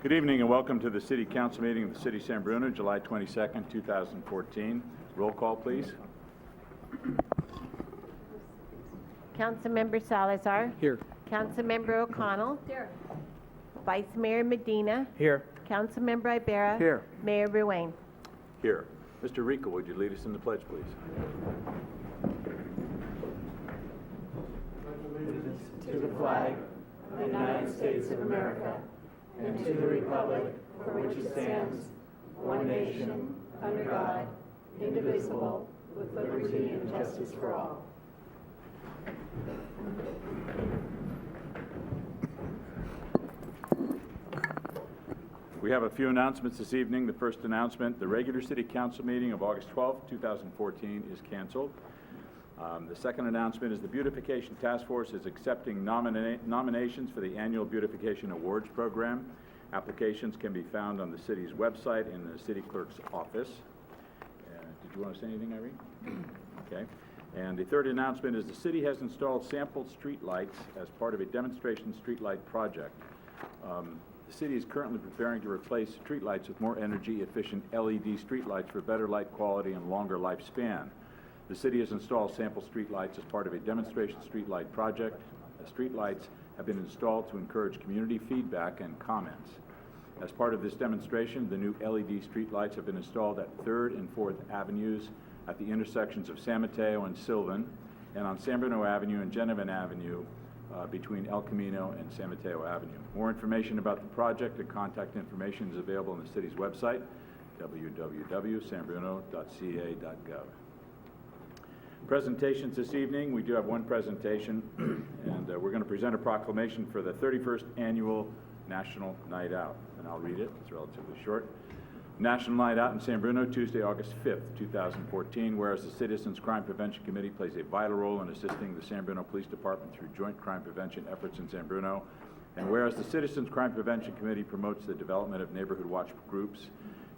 Good evening and welcome to the City Council meeting of the City of San Bruno, July 22nd, 2014. Roll call, please. Councilmember Salazar. Here. Councilmember O'Connell. Here. Vice Mayor Medina. Here. Councilmember Ibarra. Here. Mayor Ruane. Here. Mr. Rico, would you lead us in the pledge, please? To the flag of the United States of America and to the republic for which it stands, one nation, under God, indivisible, with liberty and justice for all. We have a few announcements this evening. The first announcement, the regular City Council meeting of August 12th, 2014 is canceled. The second announcement is the Beautification Task Force is accepting nominations for the annual Beautification Awards program. Applications can be found on the city's website in the city clerk's office. Did you want to say anything, Irene? Okay. And the third announcement is the city has installed sample street lights as part of a demonstration street light project. The city is currently preparing to replace street lights with more energy efficient LED street lights for better light quality and longer lifespan. The city has installed sample street lights as part of a demonstration street light project. The street lights have been installed to encourage community feedback and comments. As part of this demonstration, the new LED street lights have been installed at 3rd and 4th Avenues at the intersections of San Mateo and Sylvan, and on San Bruno Avenue and Genevan Avenue between El Camino and San Mateo Avenue. More information about the project and contact information is available on the city's website, www.sanbruno.ca.gov. Presentations this evening. We do have one presentation, and we're going to present a proclamation for the 31st Annual National Night Out. And I'll read it. It's relatively short. National Night Out in San Bruno, Tuesday, August 5th, 2014. Whereas the Citizens Crime Prevention Committee plays a vital role in assisting the San Bruno Police Department through joint crime prevention efforts in San Bruno. And whereas the Citizens Crime Prevention Committee promotes the development of neighborhood watch groups.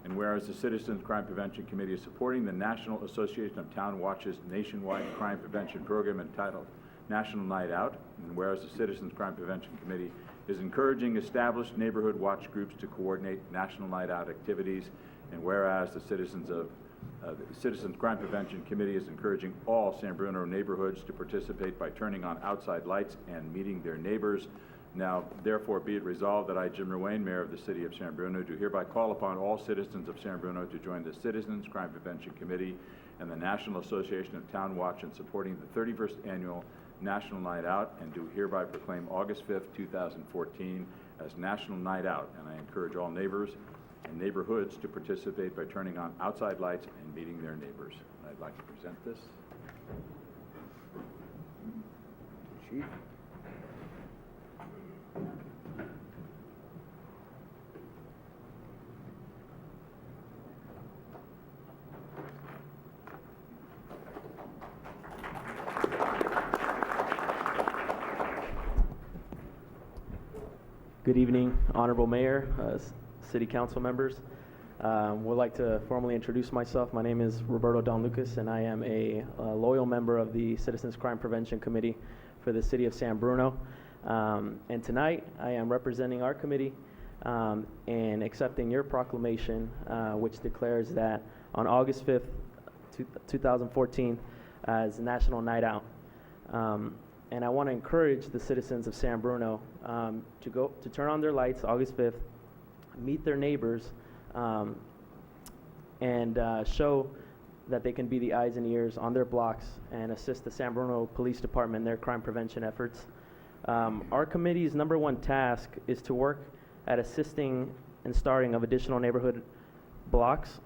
And whereas the Citizens Crime Prevention Committee is supporting the National Association of Town Watch's nationwide crime prevention program entitled National Night Out. And whereas the Citizens Crime Prevention Committee is encouraging established neighborhood watch groups to coordinate National Night Out activities. And whereas the Citizens Crime Prevention Committee is encouraging all San Bruno neighborhoods to participate by turning on outside lights and meeting their neighbors. Now, therefore, be it resolved that I, Jim Ruane, Mayor of the City of San Bruno, do hereby call upon all citizens of San Bruno to join the Citizens Crime Prevention Committee and the National Association of Town Watch in supporting the 31st Annual National Night Out, and do hereby proclaim August 5th, 2014 as National Night Out. And I encourage all neighbors and neighborhoods to participate by turning on outside lights and meeting their neighbors. I'd like to present this. Chief. Good evening, Honorable Mayor, City Council members. Would like to formally introduce myself. My name is Roberto Don Lucas, and I am a loyal member of the Citizens Crime Prevention Committee for the City of San Bruno. And tonight, I am representing our committee and accepting your proclamation, which declares that on August 5th, 2014, as National Night Out. And I want to encourage the citizens of San Bruno to turn on their lights August 5th, meet their neighbors, and show that they can be the eyes and ears on their blocks and assist the San Bruno Police Department in their crime prevention efforts. Our committee's #1 task is to work at assisting and starting of additional neighborhood blocks,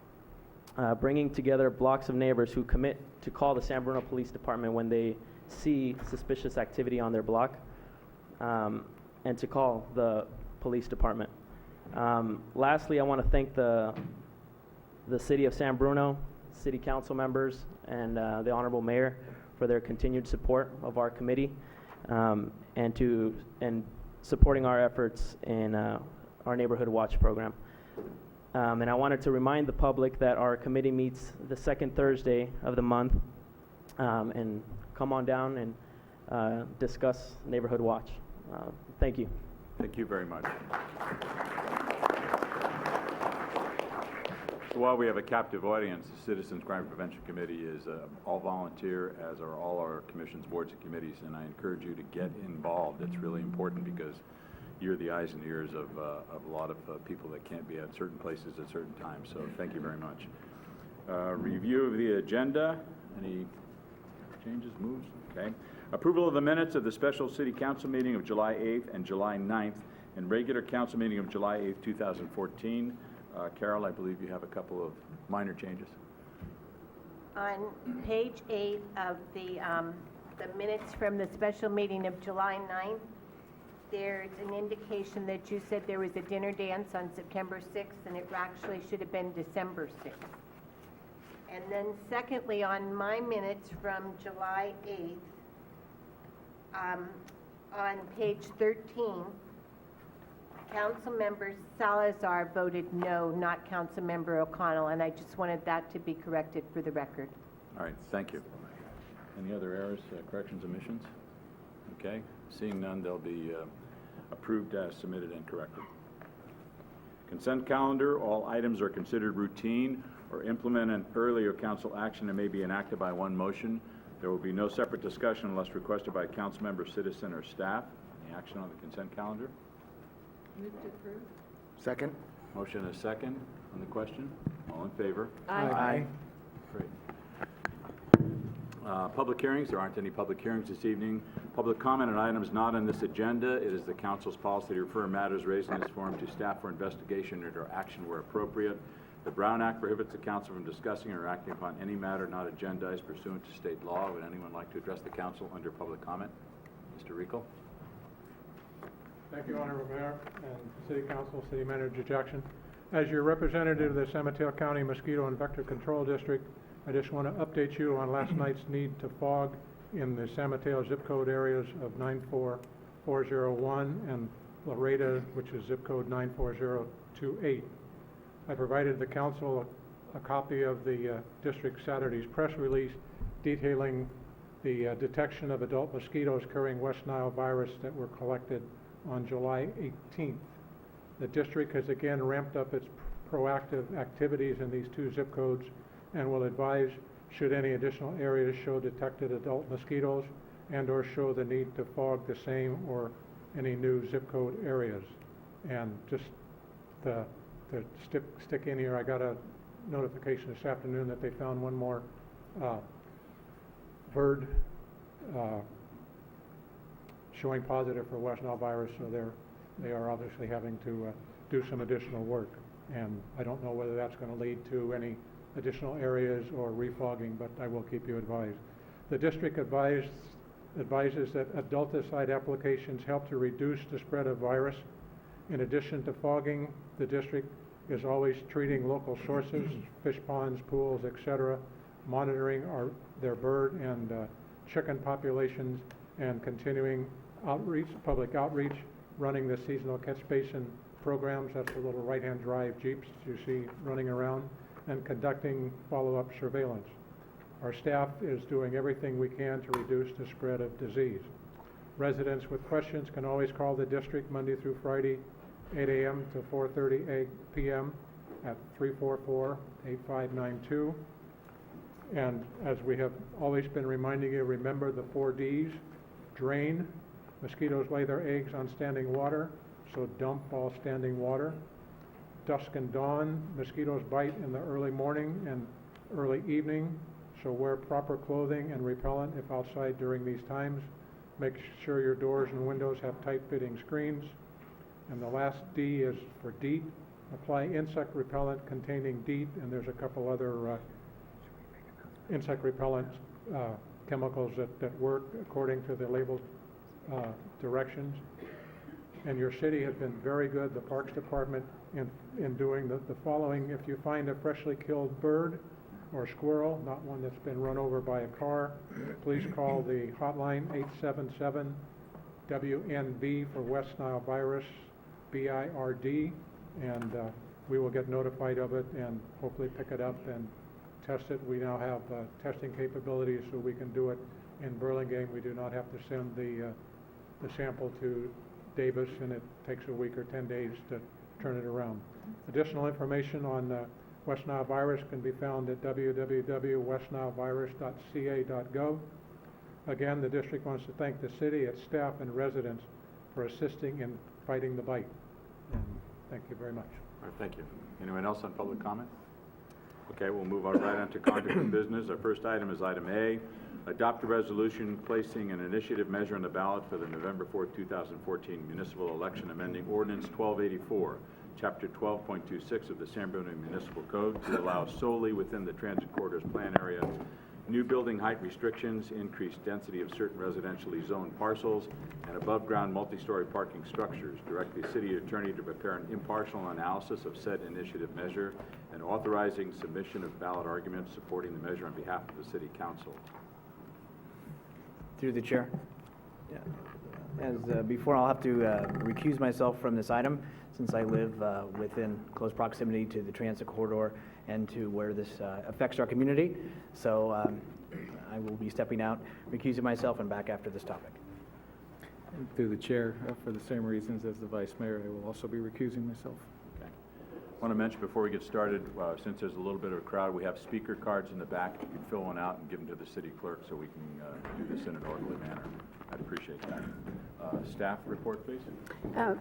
bringing together blocks of neighbors who commit to call the San Bruno Police Department when they see suspicious activity on their block, and to call the police department. Lastly, I want to thank the City of San Bruno, City Council members, and the Honorable Mayor for their continued support of our committee, and supporting our efforts in our Neighborhood Watch program. And I wanted to remind the public that our committee meets the second Thursday of the month, and come on down and discuss Neighborhood Watch. Thank you. Thank you very much. So while we have a captive audience, the Citizens Crime Prevention Committee is all volunteer, as are all our commissions, boards, and committees, and I encourage you to get involved. It's really important because you're the eyes and ears of a lot of people that can't be at certain places at certain times, so thank you very much. Review of the agenda. Any changes, moves? Okay. Approval of the minutes of the special city council meeting of July 8th and July 9th, and regular council meeting of July 8th, 2014. Carol, I believe you have a couple of minor changes. On page 8 of the minutes from the special meeting of July 9th, there's an indication that you said there was a dinner dance on September 6th, and it actually should have been December 6th. And then secondly, on my minutes from July 8th, on page 13, Councilmember Salazar voted no, not Councilmember O'Connell, and I just wanted that to be corrected for the record. All right, thank you. Any other errors, corrections, omissions? Okay, seeing none, they'll be approved as submitted and corrected. Consent calendar, all items are considered routine or implement an earlier council action and may be enacted by one motion. There will be no separate discussion unless requested by a council member, citizen, or staff. Any action on the consent calendar? Move to approve. Second? Motion and a second on the question. All in favor? Aye. Great. Public hearings, there aren't any public hearings this evening. Public comment on items not on this agenda. It is the council's policy to refer matters raised in this forum to staff for investigation or action where appropriate. The Brown Act prohibits the council from discussing or acting upon any matter not agendized pursuant to state law. Would anyone like to address the council under public comment? Mr. Rico? Thank you, Honorable Mayor and City Council, City Manager Jackson. As your representative of the San Mateo County Mosquito and Vector Control District, I just want to update you on last night's need to fog in the San Mateo zip code areas of 94401 and Laredo, which is zip code 94028. I provided the council a copy of the district Saturday's press release detailing the detection of adult mosquitoes carrying West Nile virus that were collected on July 18th. The district has again ramped up its proactive activities in these two zip codes and will advise should any additional areas show detected adult mosquitoes and or show the need to fog the same or any new zip code areas. And just to stick in here, I got a notification this afternoon that they found one more bird showing positive for West Nile virus, so they are obviously having to do some additional work. And I don't know whether that's going to lead to any additional areas or refogging, but I will keep you advised. The district advises that adulticide applications help to reduce the spread of virus. In addition to fogging, the district is always treating local sources, fish ponds, pools, etc., monitoring their bird and chicken populations, and continuing outreach, public outreach, running the seasonal catch basin programs. That's the little right-hand drive Jeeps you see running around, and conducting follow-up surveillance. Our staff is doing everything we can to reduce the spread of disease. Residents with questions can always call the district Monday through Friday, 8 a.m. to 4:30 p.m. at 344-8592. And as we have always been reminding you, remember the 4 Ds. Drain. Mosquitoes lay their eggs on standing water, so dump all standing water. Dusk and dawn. Mosquitoes bite in the early morning and early evening, so wear proper clothing and repellent if outside during these times. Make sure your doors and windows have tight-fitting screens. And the last D is for DEET. Apply insect repellent containing DEET, and there's a couple other insect repellent chemicals that work according to the labeled directions. And your city has been very good, the Parks Department, in doing the following. If you find a freshly killed bird or squirrel, not one that's been run over by a car, please call the hotline 877-WNB for West Nile virus, BIRD, and we will get notified of it and hopefully pick it up and test it. We now have testing capabilities, so we can do it in Burlingame. We do not have to send the sample to Davis, and it takes a week or 10 days to turn it around. Additional information on West Nile virus can be found at www.westnilevirus.ca.gov. Again, the district wants to thank the city, its staff, and residents for assisting in fighting the bite. And thank you very much. All right, thank you. Anyone else on public comment? Okay, we'll move on right on to conduct of business. Our first item is item A, adopt a resolution placing an initiative measure on the ballot for the November 4th, 2014 municipal election amending ordinance 1284, chapter 12.26 of the San Bruno Municipal Code to allow solely within the transit corridors plan area new building height restrictions, increased density of certain residentially zoned parcels, and above-ground multi-story parking structures. Direct the city attorney to prepare an impartial analysis of said initiative measure and authorizing submission of ballot arguments supporting the measure on behalf of the city council. Through the chair. Yeah. As before, I'll have to recuse myself from this item since I live within close proximity to the transit corridor and to where this affects our community. So I will be stepping out, recusing myself, and back after this topic. And through the chair, for the same reasons as the vice mayor, I will also be recusing myself. Okay. I want to mention before we get started, since there's a little bit of a crowd, we have speaker cards in the back. If you can fill one out and give them to the city clerk so we can do this in an orderly manner. I'd appreciate that. Staff report, please.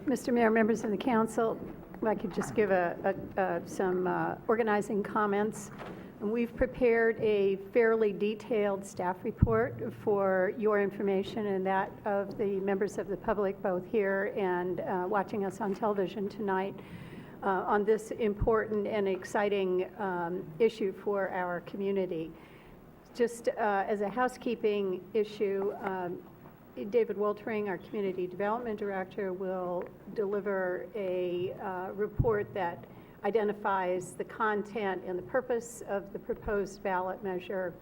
Mr. Mayor, members of the council, if I could just give some organizing comments. And we've prepared a fairly detailed staff report for your information and that of the members of the public, both here and watching us on television tonight, on this important and exciting issue for our community. Just as a housekeeping issue, David Woltering, our Community Development Director, will deliver a report that identifies the content and the purpose of the proposed ballot measure,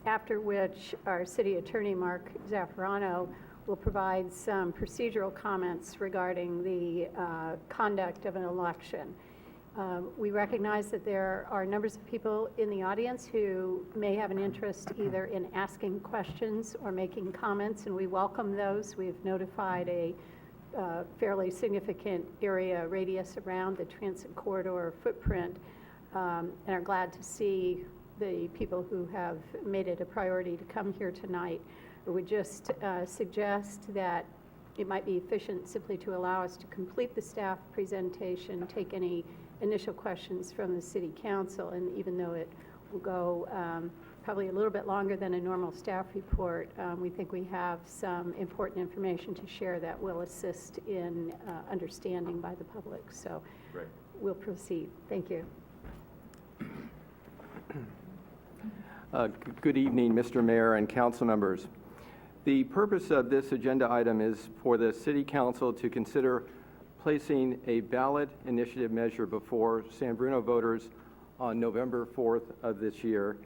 after which our City Attorney, Mark Zaffarano, will provide some procedural comments regarding the conduct of an election. We recognize that there are numbers of people in the audience who may have an interest either in asking questions or making comments, and we welcome those. We've notified a fairly significant area radius around the transit corridor footprint, and are glad to see the people who have made it a priority to come here tonight. I would just suggest that it might be efficient simply to allow us to complete the staff presentation, take any initial questions from the city council, and even though it will go probably a little bit longer than a normal staff report, we think we have some important information to share that will assist in understanding by the public. So Great. We'll proceed. Thank you. Good evening, Mr. Mayor and council members. The purpose of this agenda item is for the City Council to consider placing a ballot initiative measure before San Bruno voters on November 4th of this year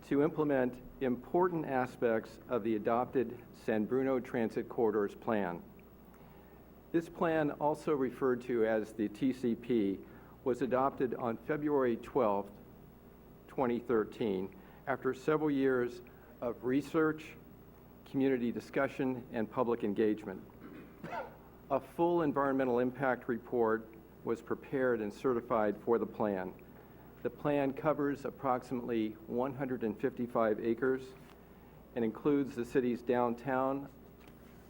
to implement important aspects of the adopted San Bruno Transit Corridors Plan. This plan, also referred to as the TCP, was adopted on February 12th, 2013, after several years of research, community discussion, and public engagement. A full environmental impact report was prepared and certified for the plan. The plan covers approximately 155 acres and includes the city's downtown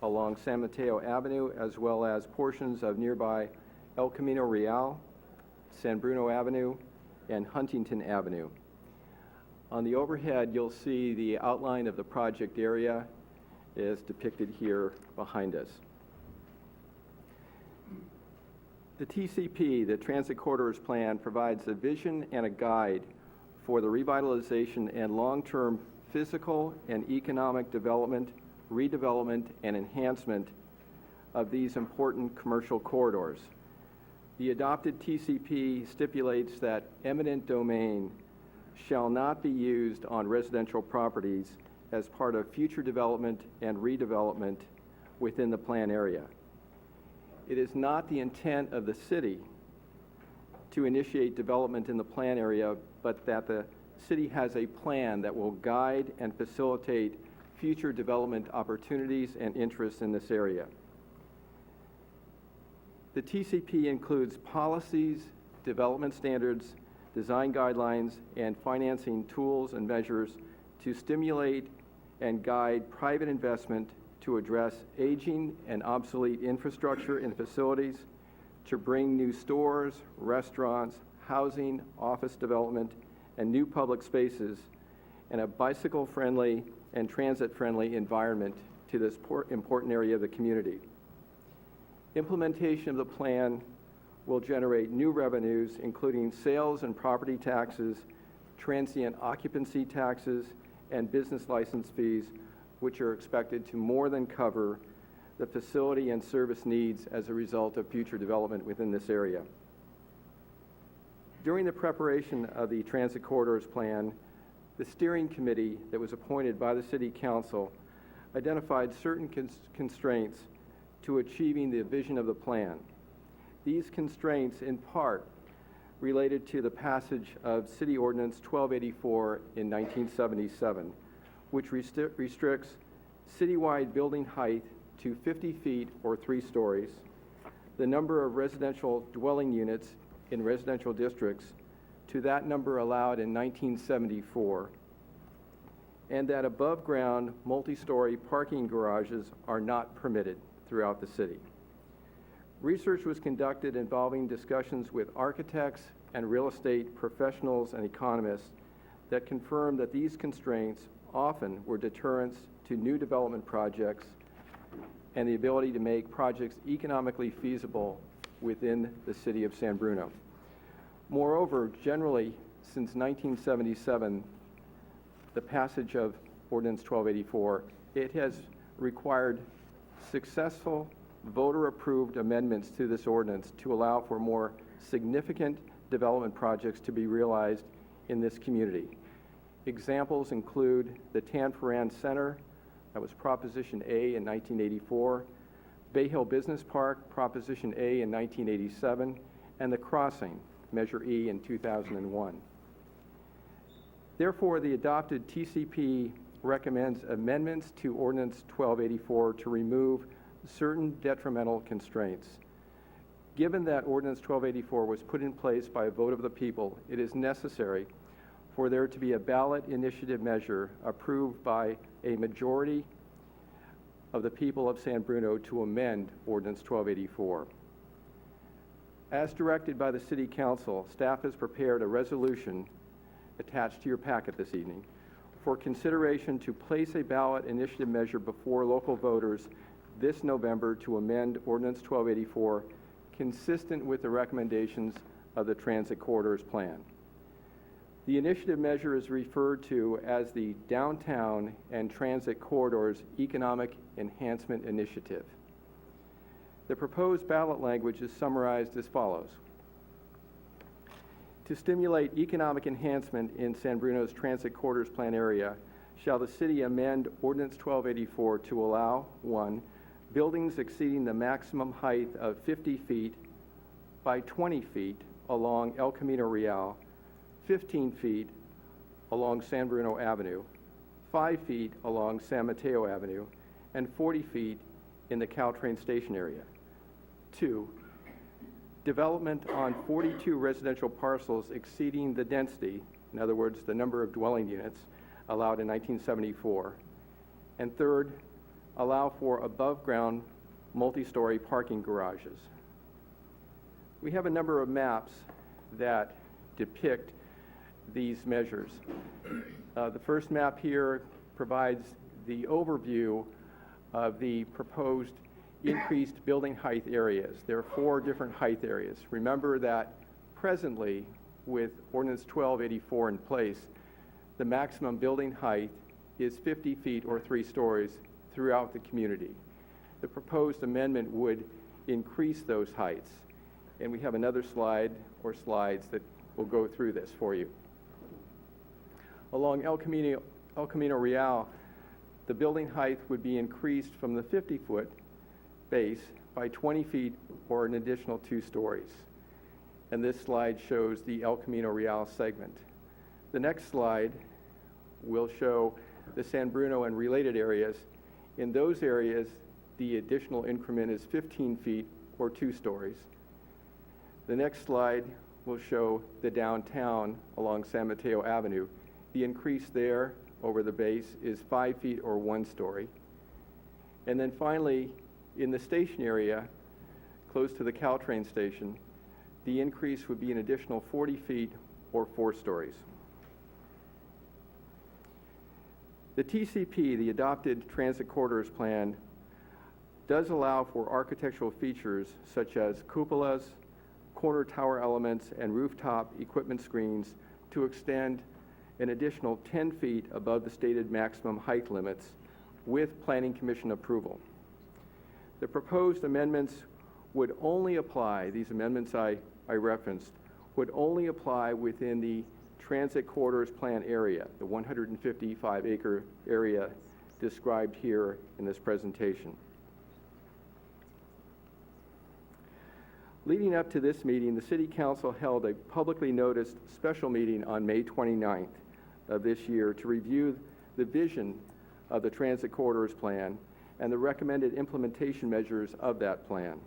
along San Mateo Avenue, as well as portions of nearby El Camino Real, San Bruno Avenue, and Huntington Avenue. On the overhead, you'll see the outline of the project area is depicted here behind us. The TCP, the Transit Corridors Plan, provides a vision and a guide for the revitalization and long-term physical and economic development, redevelopment, and enhancement of these important commercial corridors. The adopted TCP stipulates that eminent domain shall not be used on residential properties as part of future development and redevelopment within the plan area. It is not the intent of the city to initiate development in the plan area, but that the city has a plan that will guide and facilitate future development opportunities and interests in this area. The TCP includes policies, development standards, design guidelines, and financing tools and measures to stimulate and guide private investment to address aging and obsolete infrastructure and facilities, to bring new stores, restaurants, housing, office development, and new public spaces, and a bicycle-friendly and transit-friendly environment to this important area of the community. Implementation of the plan will generate new revenues, including sales and property taxes, transient occupancy taxes, and business license fees, which are expected to more than cover the facility and service needs as a result of future development within this area. During the preparation of the Transit Corridors Plan, the steering committee that was appointed by the City Council identified certain constraints to achieving the vision of the plan. These constraints, in part, related to the passage of City Ordinance 1284 in 1977, which restricts citywide building height to 50 feet or 3 stories, the number of residential dwelling units in residential districts to that number allowed in 1974, and that above-ground multi-story parking garages are not permitted throughout the city. Research was conducted involving discussions with architects and real estate professionals and economists that confirmed that these constraints often were deterrents to new development projects and the ability to make projects economically feasible within the city of San Bruno. Moreover, generally, since 1977, the passage of Ordinance 1284, it has required successful voter-approved amendments to this ordinance to allow for more significant development projects to be realized in this community. Examples include the Tanforan Center, that was Proposition A in 1984, Bay Hill Business Park, Proposition A in 1987, and the Crossing, Measure E in 2001. Therefore, the adopted TCP recommends amendments to Ordinance 1284 to remove certain detrimental constraints. Given that Ordinance 1284 was put in place by a vote of the people, it is necessary for there to be a ballot initiative measure approved by a majority of the people of San Bruno to amend Ordinance 1284. As directed by the City Council, staff has prepared a resolution attached to your packet this evening for consideration to place a ballot initiative measure before local voters this November to amend Ordinance 1284 consistent with the recommendations of the Transit Corridors Plan. The initiative measure is referred to as the Downtown and Transit Corridors Economic Enhancement Initiative. The proposed ballot language is summarized as follows. To stimulate economic enhancement in San Bruno's Transit Corridors Plan area, shall the city amend Ordinance 1284 to allow, 1, buildings exceeding the maximum height of 50 feet by 20 feet along El Camino Real, 15 feet along San Bruno Avenue, 5 feet along San Mateo Avenue, and 40 feet in the Caltrain station area. 2, development on 42 residential parcels exceeding the density, in other words, the number of dwelling units allowed in 1974. And third, allow for above-ground multi-story parking garages. We have a number of maps that depict these measures. The first map here provides the overview of the proposed increased building height areas. There are 4 different height areas. Remember that presently, with Ordinance 1284 in place, the maximum building height is 50 feet or 3 stories throughout the community. The proposed amendment would increase those heights. And we have another slide or slides that will go through this for you. Along El Camino Real, the building height would be increased from the 50-foot base by 20 feet or an additional 2 stories. And this slide shows the El Camino Real segment. The next slide will show the San Bruno and related areas. In those areas, the additional increment is 15 feet or 2 stories. The next slide will show the downtown along San Mateo Avenue. The increase there over the base is 5 feet or 1 story. And then finally, in the station area, close to the Caltrain station, the increase would be an additional 40 feet or 4 stories. The TCP, the Adopted Transit Corridors Plan, does allow for architectural features such as cupolas, corner tower elements, and rooftop equipment screens to extend an additional 10 feet above the stated maximum height limits with Planning Commission approval. The proposed amendments would only apply, these amendments I referenced, would only apply within the Transit Corridors Plan area, the 155-acre area described here in this presentation. Leading up to this meeting, the City Council held a publicly noticed special meeting on May 29th of this year to review the vision of the Transit Corridors Plan and the recommended implementation measures of that plan,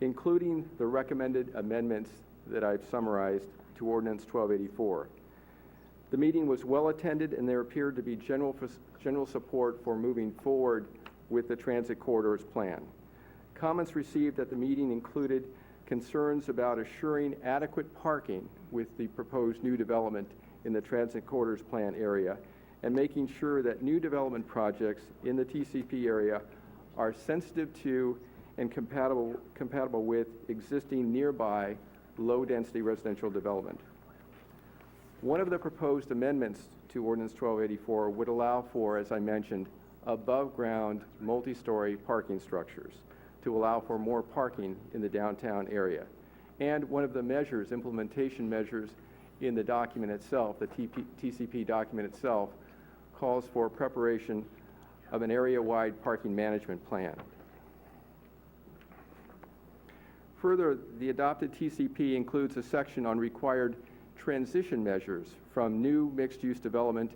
including the recommended amendments that I've summarized to Ordinance 1284. The meeting was well attended, and there appeared to be general support for moving forward with the Transit Corridors Plan. Comments received at the meeting included concerns about assuring adequate parking with the proposed new development in the Transit Corridors Plan area, and making sure that new development projects in the TCP area are sensitive to and compatible with existing nearby low-density residential development. One of the proposed amendments to Ordinance 1284 would allow for, as I mentioned, above-ground multi-story parking structures to allow for more parking in the downtown area. And one of the measures, implementation measures in the document itself, the TCP document itself, calls for preparation of an area-wide parking management plan. Further, the adopted TCP includes a section on required transition measures from new mixed-use development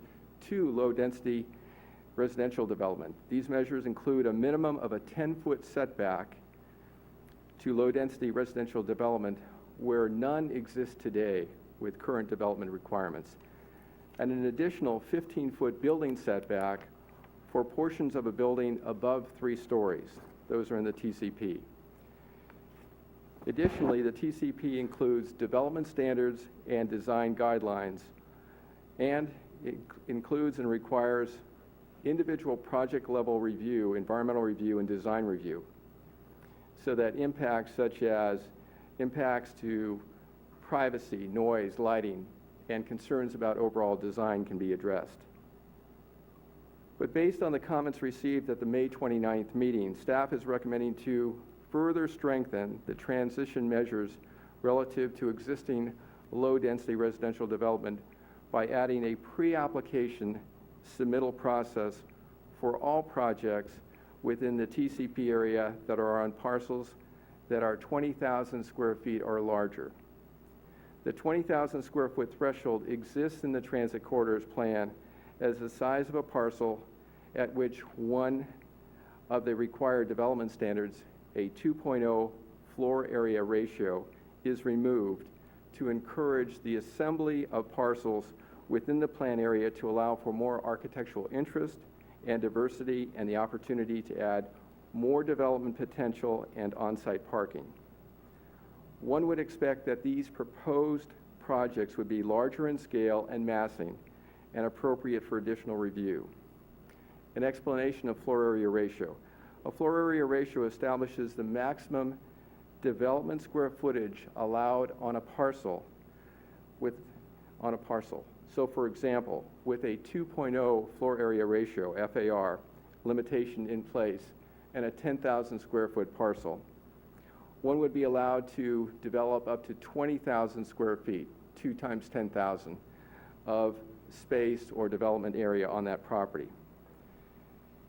to low-density residential development. These measures include a minimum of a 10-foot setback to low-density residential development where none exists today with current development requirements, and an additional 15-foot building setback for portions of a building above 3 stories. Those are in the TCP. Additionally, the TCP includes development standards and design guidelines, and it includes and requires individual project level review, environmental review, and design review, so that impacts such as impacts to privacy, noise, lighting, and concerns about overall design can be addressed. But based on the comments received at the May 29th meeting, staff is recommending to further strengthen the transition measures relative to existing low-density residential development by adding a pre-application submittal process for all projects within the TCP area that are on parcels that are 20,000 square feet or larger. The 20,000 square foot threshold exists in the Transit Corridors Plan as the size of a parcel at which one of the required development standards, a 2.0 floor area ratio, is removed to encourage the assembly of parcels within the plan area to allow for more architectural interest and diversity and the opportunity to add more development potential and on-site parking. One would expect that these proposed projects would be larger in scale and massing and appropriate for additional review. An explanation of floor area ratio. A floor area ratio establishes the maximum development square footage allowed on a parcel. So for example, with a 2.0 floor area ratio, FAR, limitation in place, and a 10,000 square foot parcel, one would be allowed to develop up to 20,000 square feet, 2 times 10,000, of space or development area on that property.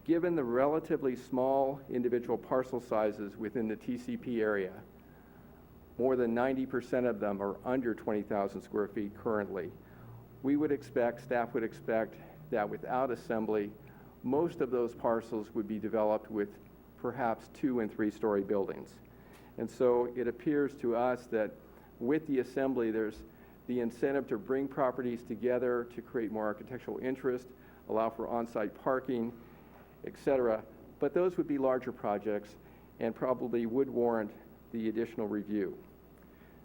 Given the relatively small individual parcel sizes within the TCP area, more than 90% of them are under 20,000 square feet currently, staff would expect that without assembly, most of those parcels would be developed with perhaps 2- and 3-story buildings. And so it appears to us that with the assembly, there's the incentive to bring properties together to create more architectural interest, allow for on-site parking, et cetera. But those would be larger projects and probably would warrant the additional review.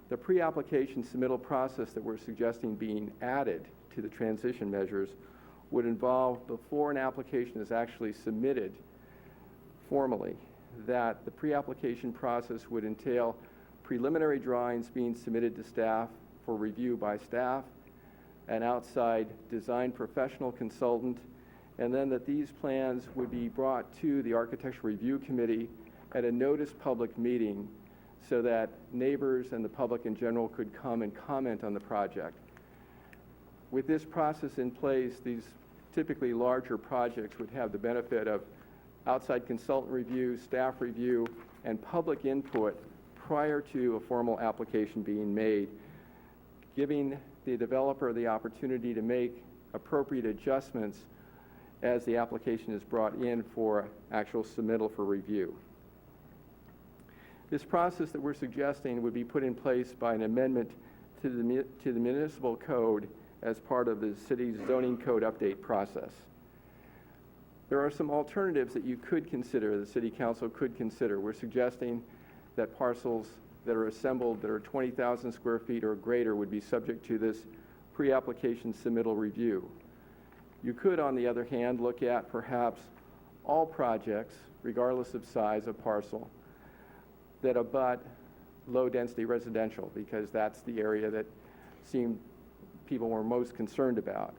The pre-application submittal process that we're suggesting being added to the transition measures would involve, before an application is actually submitted formally, that the pre-application process would entail preliminary drawings being submitted to staff for review by staff, an outside design professional consultant, and then that these plans would be brought to the Architectural Review Committee at a noticed public meeting so that neighbors and the public in general could come and comment on the project. With this process in place, these typically larger projects would have the benefit of outside consultant review, staff review, and public input prior to a formal application being made, giving the developer the opportunity to make appropriate adjustments as the application is brought in for actual submittal for review. This process that we're suggesting would be put in place by an amendment to the municipal code as part of the city's zoning code update process. There are some alternatives that you could consider, the city council could consider. We're suggesting that parcels that are assembled that are 20,000 square feet or greater would be subject to this pre-application submittal review. You could, on the other hand, look at perhaps all projects, regardless of size of parcel, that abut low-density residential, because that's the area that seemed people were most concerned about.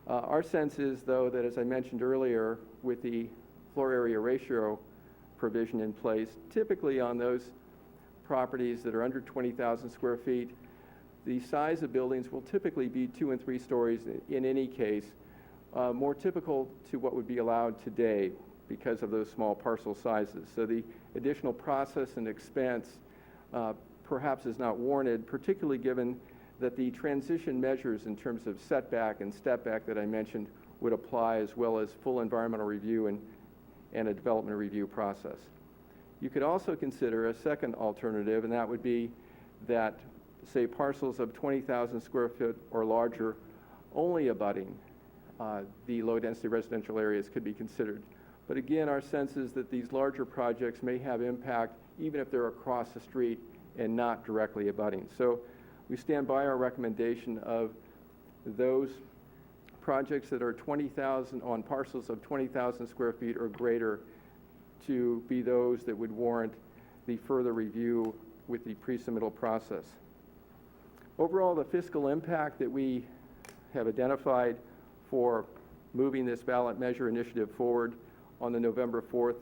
Our sense is, though, that as I mentioned earlier, with the floor area ratio provision in place, typically on those properties that are under 20,000 square feet, the size of buildings will typically be 2 and 3 stories in any case, more typical to what would be allowed today because of those small parcel sizes. So the additional process and expense perhaps is not warranted, particularly given that the transition measures in terms of setback and step back that I mentioned would apply, as well as full environmental review and a development review process. You could also consider a second alternative, and that would be that, say, parcels of 20,000 square foot or larger only abutting the low-density residential areas could be considered. But again, our sense is that these larger projects may have impact even if they're across the street and not directly abutting. So we stand by our recommendation of those projects that are 20,000 on parcels of 20,000 square feet or greater to be those that would warrant the further review with the pre-submittal process. Overall, the fiscal impact that we have identified for moving this ballot measure initiative forward on the November 4th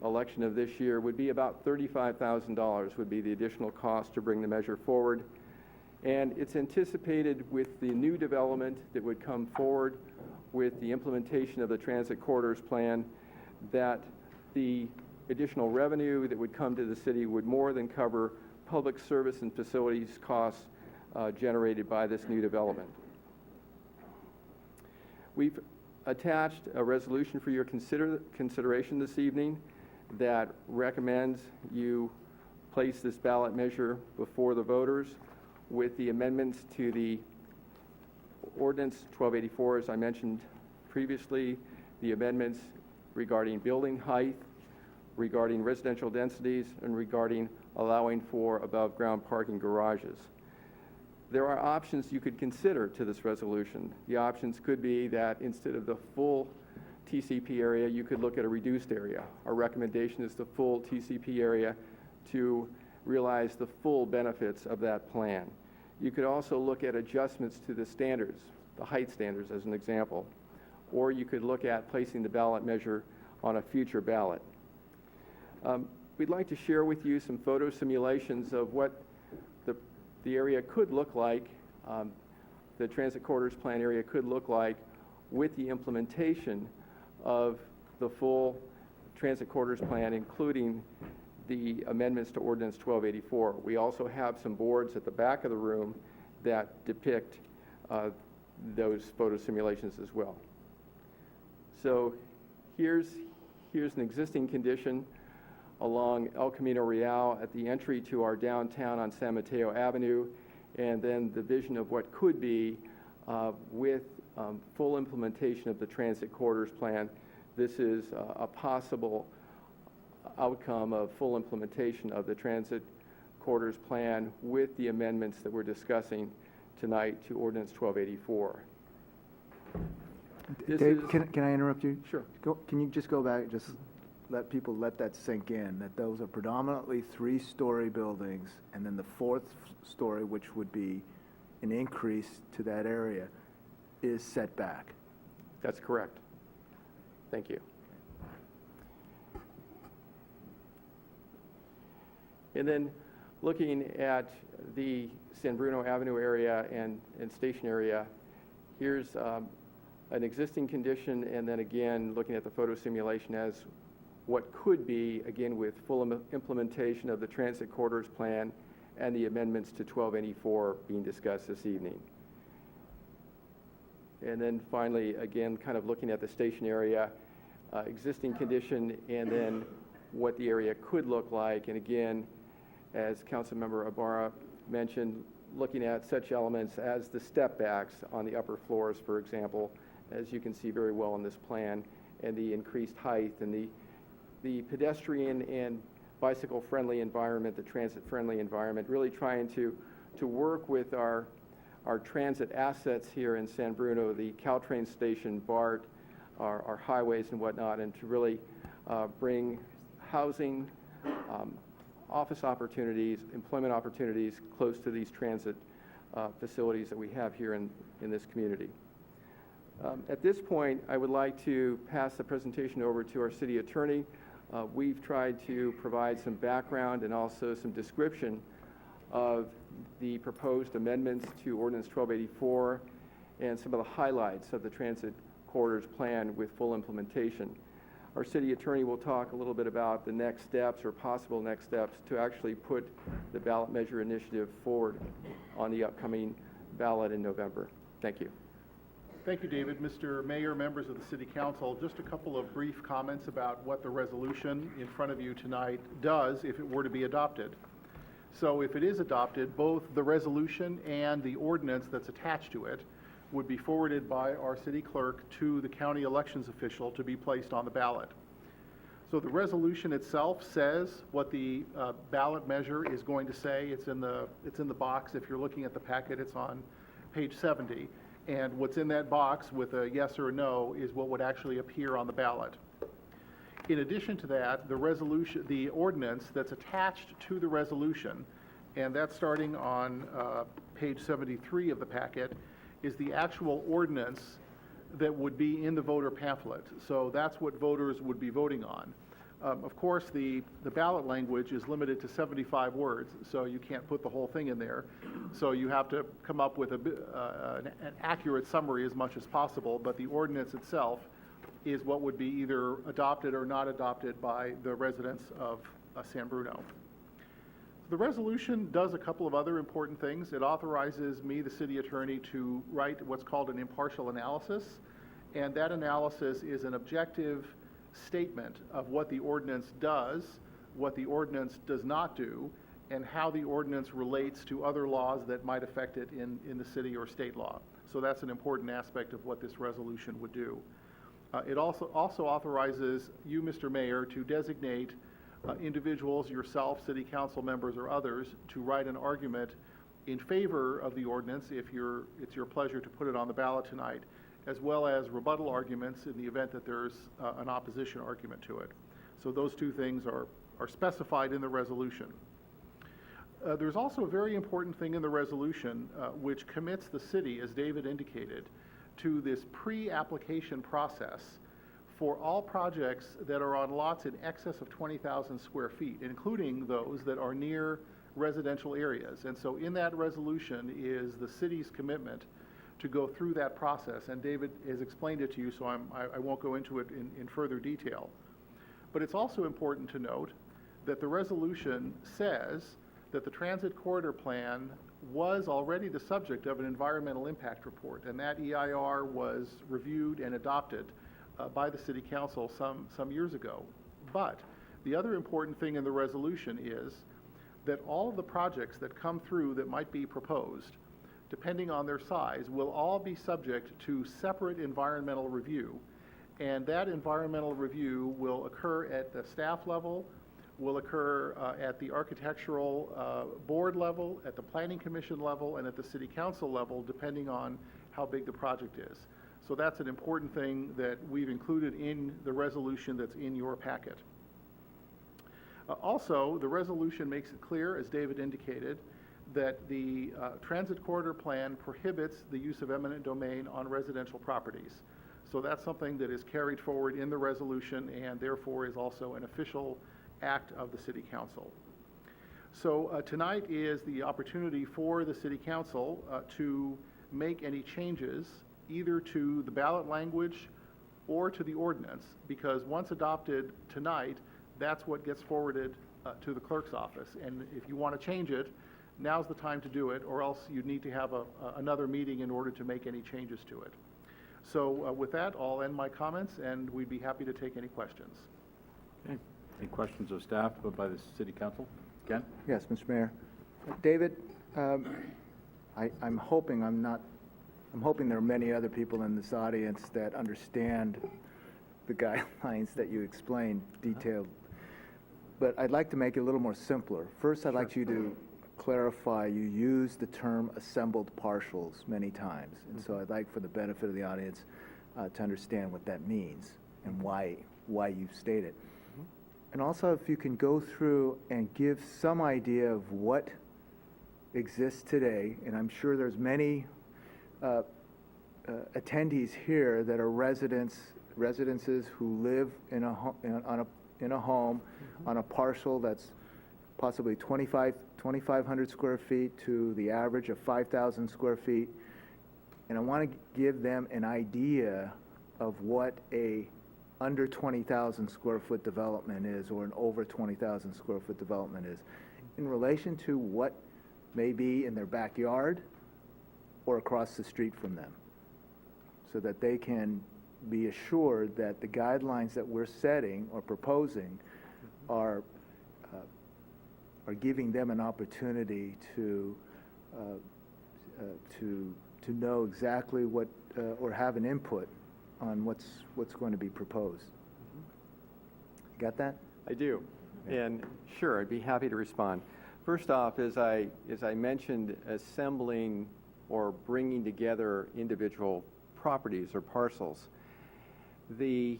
election of this year would be about $35,000 would be the additional cost to bring the measure forward. And it's anticipated with the new development that would come forward with the implementation of the transit corridors plan that the additional revenue that would come to the city would more than cover public service and facilities costs generated by this new development. We've attached a resolution for your consideration this evening that recommends you place this ballot measure before the voters with the amendments to the ordinance 1284, as I mentioned previously, the amendments regarding building height, regarding residential densities, and regarding allowing for above-ground parking garages. There are options you could consider to this resolution. The options could be that instead of the full TCP area, you could look at a reduced area. Our recommendation is the full TCP area to realize the full benefits of that plan. You could also look at adjustments to the standards, the height standards as an example, or you could look at placing the ballot measure on a future ballot. We'd like to share with you some photo simulations of what the area could look like, the transit corridors plan area could look like with the implementation of the full transit corridors plan, including the amendments to ordinance 1284. We also have some boards at the back of the room that depict those photo simulations as well. So here's an existing condition along El Camino Real at the entry to our downtown on San Mateo Avenue, and then the vision of what could be with full implementation of the transit corridors plan. This is a possible outcome of full implementation of the transit corridors plan with the amendments that we're discussing tonight to Ordinance 1284. This Dave, is- can I interrupt you? Sure. Can you just go back, just let that sink in, that those are predominantly three-story buildings, and then the fourth story, which would be an increase to that area, is set back? That's correct. Thank you. And then looking at the San Bruno Avenue area and station area, here's an existing condition, and then again, looking at the photo simulation as what could be, again, with full implementation of the transit corridors plan and the amendments to 1284 being discussed this evening. And then finally, again, kind of looking at the station area, existing condition, and then what the area could look like. And again, as Councilmember Ibarra mentioned, looking at such elements as the step backs on the upper floors, for example, as you can see very well in this plan, and the increased height and the pedestrian and bicycle-friendly environment, the transit-friendly environment, really trying to work with our transit assets here in San Bruno, the Caltrain station, BART, our highways and whatnot, and to really bring housing, office opportunities, employment opportunities close to these transit facilities that we have here in this community. At this point, I would like to pass the presentation over to our city attorney. We've tried to provide some background and also some description of the proposed amendments to Ordinance 1284 and some of the highlights of the transit corridors plan with full implementation. Our city attorney will talk a little bit about the next steps or possible next steps to actually put the ballot measure initiative forward on the upcoming ballot in November. Thank you. Thank you, David. Mr. Mayor, members of the City Council, just a couple of brief comments about what the resolution in front of you tonight does if it were to be adopted. So if it is adopted, both the resolution and the ordinance that's attached to it would be forwarded by our city clerk to the county elections official to be placed on the ballot. So the resolution itself says what the ballot measure is going to say. It's in the box. If you're looking at the packet, it's on page 70. And what's in that box with a yes or a no is what would actually appear on the ballot. In addition to that, the ordinance that's attached to the resolution, and that's starting on page 73 of the packet, is the actual ordinance that would be in the voter pamphlet. So that's what voters would be voting on. Of course, the ballot language is limited to 75 words, so you can't put the whole thing in there. So you have to come up with an accurate summary as much as possible, but the ordinance itself is what would be either adopted or not adopted by the residents of San Bruno. The resolution does a couple of other important things. It authorizes me, the city attorney, to write what's called an impartial analysis, and that analysis is an objective statement of what the ordinance does, what the ordinance does not do, and how the ordinance relates to other laws that might affect it in the city or state law. So that's an important aspect of what this resolution would do. It also authorizes you, Mr. Mayor, to designate individuals, yourself, city council members, or others, to write an argument in favor of the ordinance if it's your pleasure to put it on the ballot tonight, as well as rebuttal arguments in the event that there's an opposition argument to it. So those two things are specified in the resolution. There's also a very important thing in the resolution which commits the city, as David indicated, to this pre-application process for all projects that are on lots in excess of 20,000 square feet, including those that are near residential areas. And so in that resolution is the city's commitment to go through that process. And David has explained it to you, so I won't go into it in further detail. But it's also important to note that the resolution says that the transit corridor plan was already the subject of an environmental impact report, and that EIR was reviewed and adopted by the City Council some years ago. But The other important thing in the resolution is that all of the projects that come through that might be proposed, depending on their size, will all be subject to separate environmental review. And that environmental review will occur at the staff level, will occur at the architectural board level, at the planning commission level, and at the city council level, depending on how big the project is. So that's an important thing that we've included in the resolution that's in your packet. Also, the resolution makes it clear, as David indicated, that the transit corridor plan prohibits the use of eminent domain on residential properties. So that's something that is carried forward in the resolution and therefore is also an official act of the City Council. So tonight is the opportunity for the City Council to make any changes either to the ballot language or to the ordinance, because once adopted tonight, that's what gets forwarded to the clerk's office. And if you want to change it, now's the time to do it, or else you need to have another meeting in order to make any changes to it. So with that, I'll end my comments, and we'd be happy to take any questions. Okay. Any questions of staff by the city council? Ken? Yes, Mr. Mayor. David, I'm hoping there are many other people in this audience that understand the guidelines that you explained detailed. But I'd like to make it a little more simpler. First, I'd like you to clarify, you use the term assembled partials many times. And so I'd like, for the benefit of the audience, to understand what that means and why you state it. And also, if you can go through and give some idea of what exists today, and I'm sure there's many attendees here that are residences who live in a home on a parcel that's possibly 2,500 square feet to the average of 5,000 square feet. And I want to give them an idea of what a under 20,000 square foot development is, or an over 20,000 square foot development is, in relation to what may be in their backyard or across the street from them, so that they can be assured that the guidelines that we're setting or proposing are giving them an opportunity to know exactly what or have an input on what's going to be proposed. Got that? I do. And sure, I'd be happy to respond. First off, as I mentioned, assembling or bringing together individual properties or parcels, the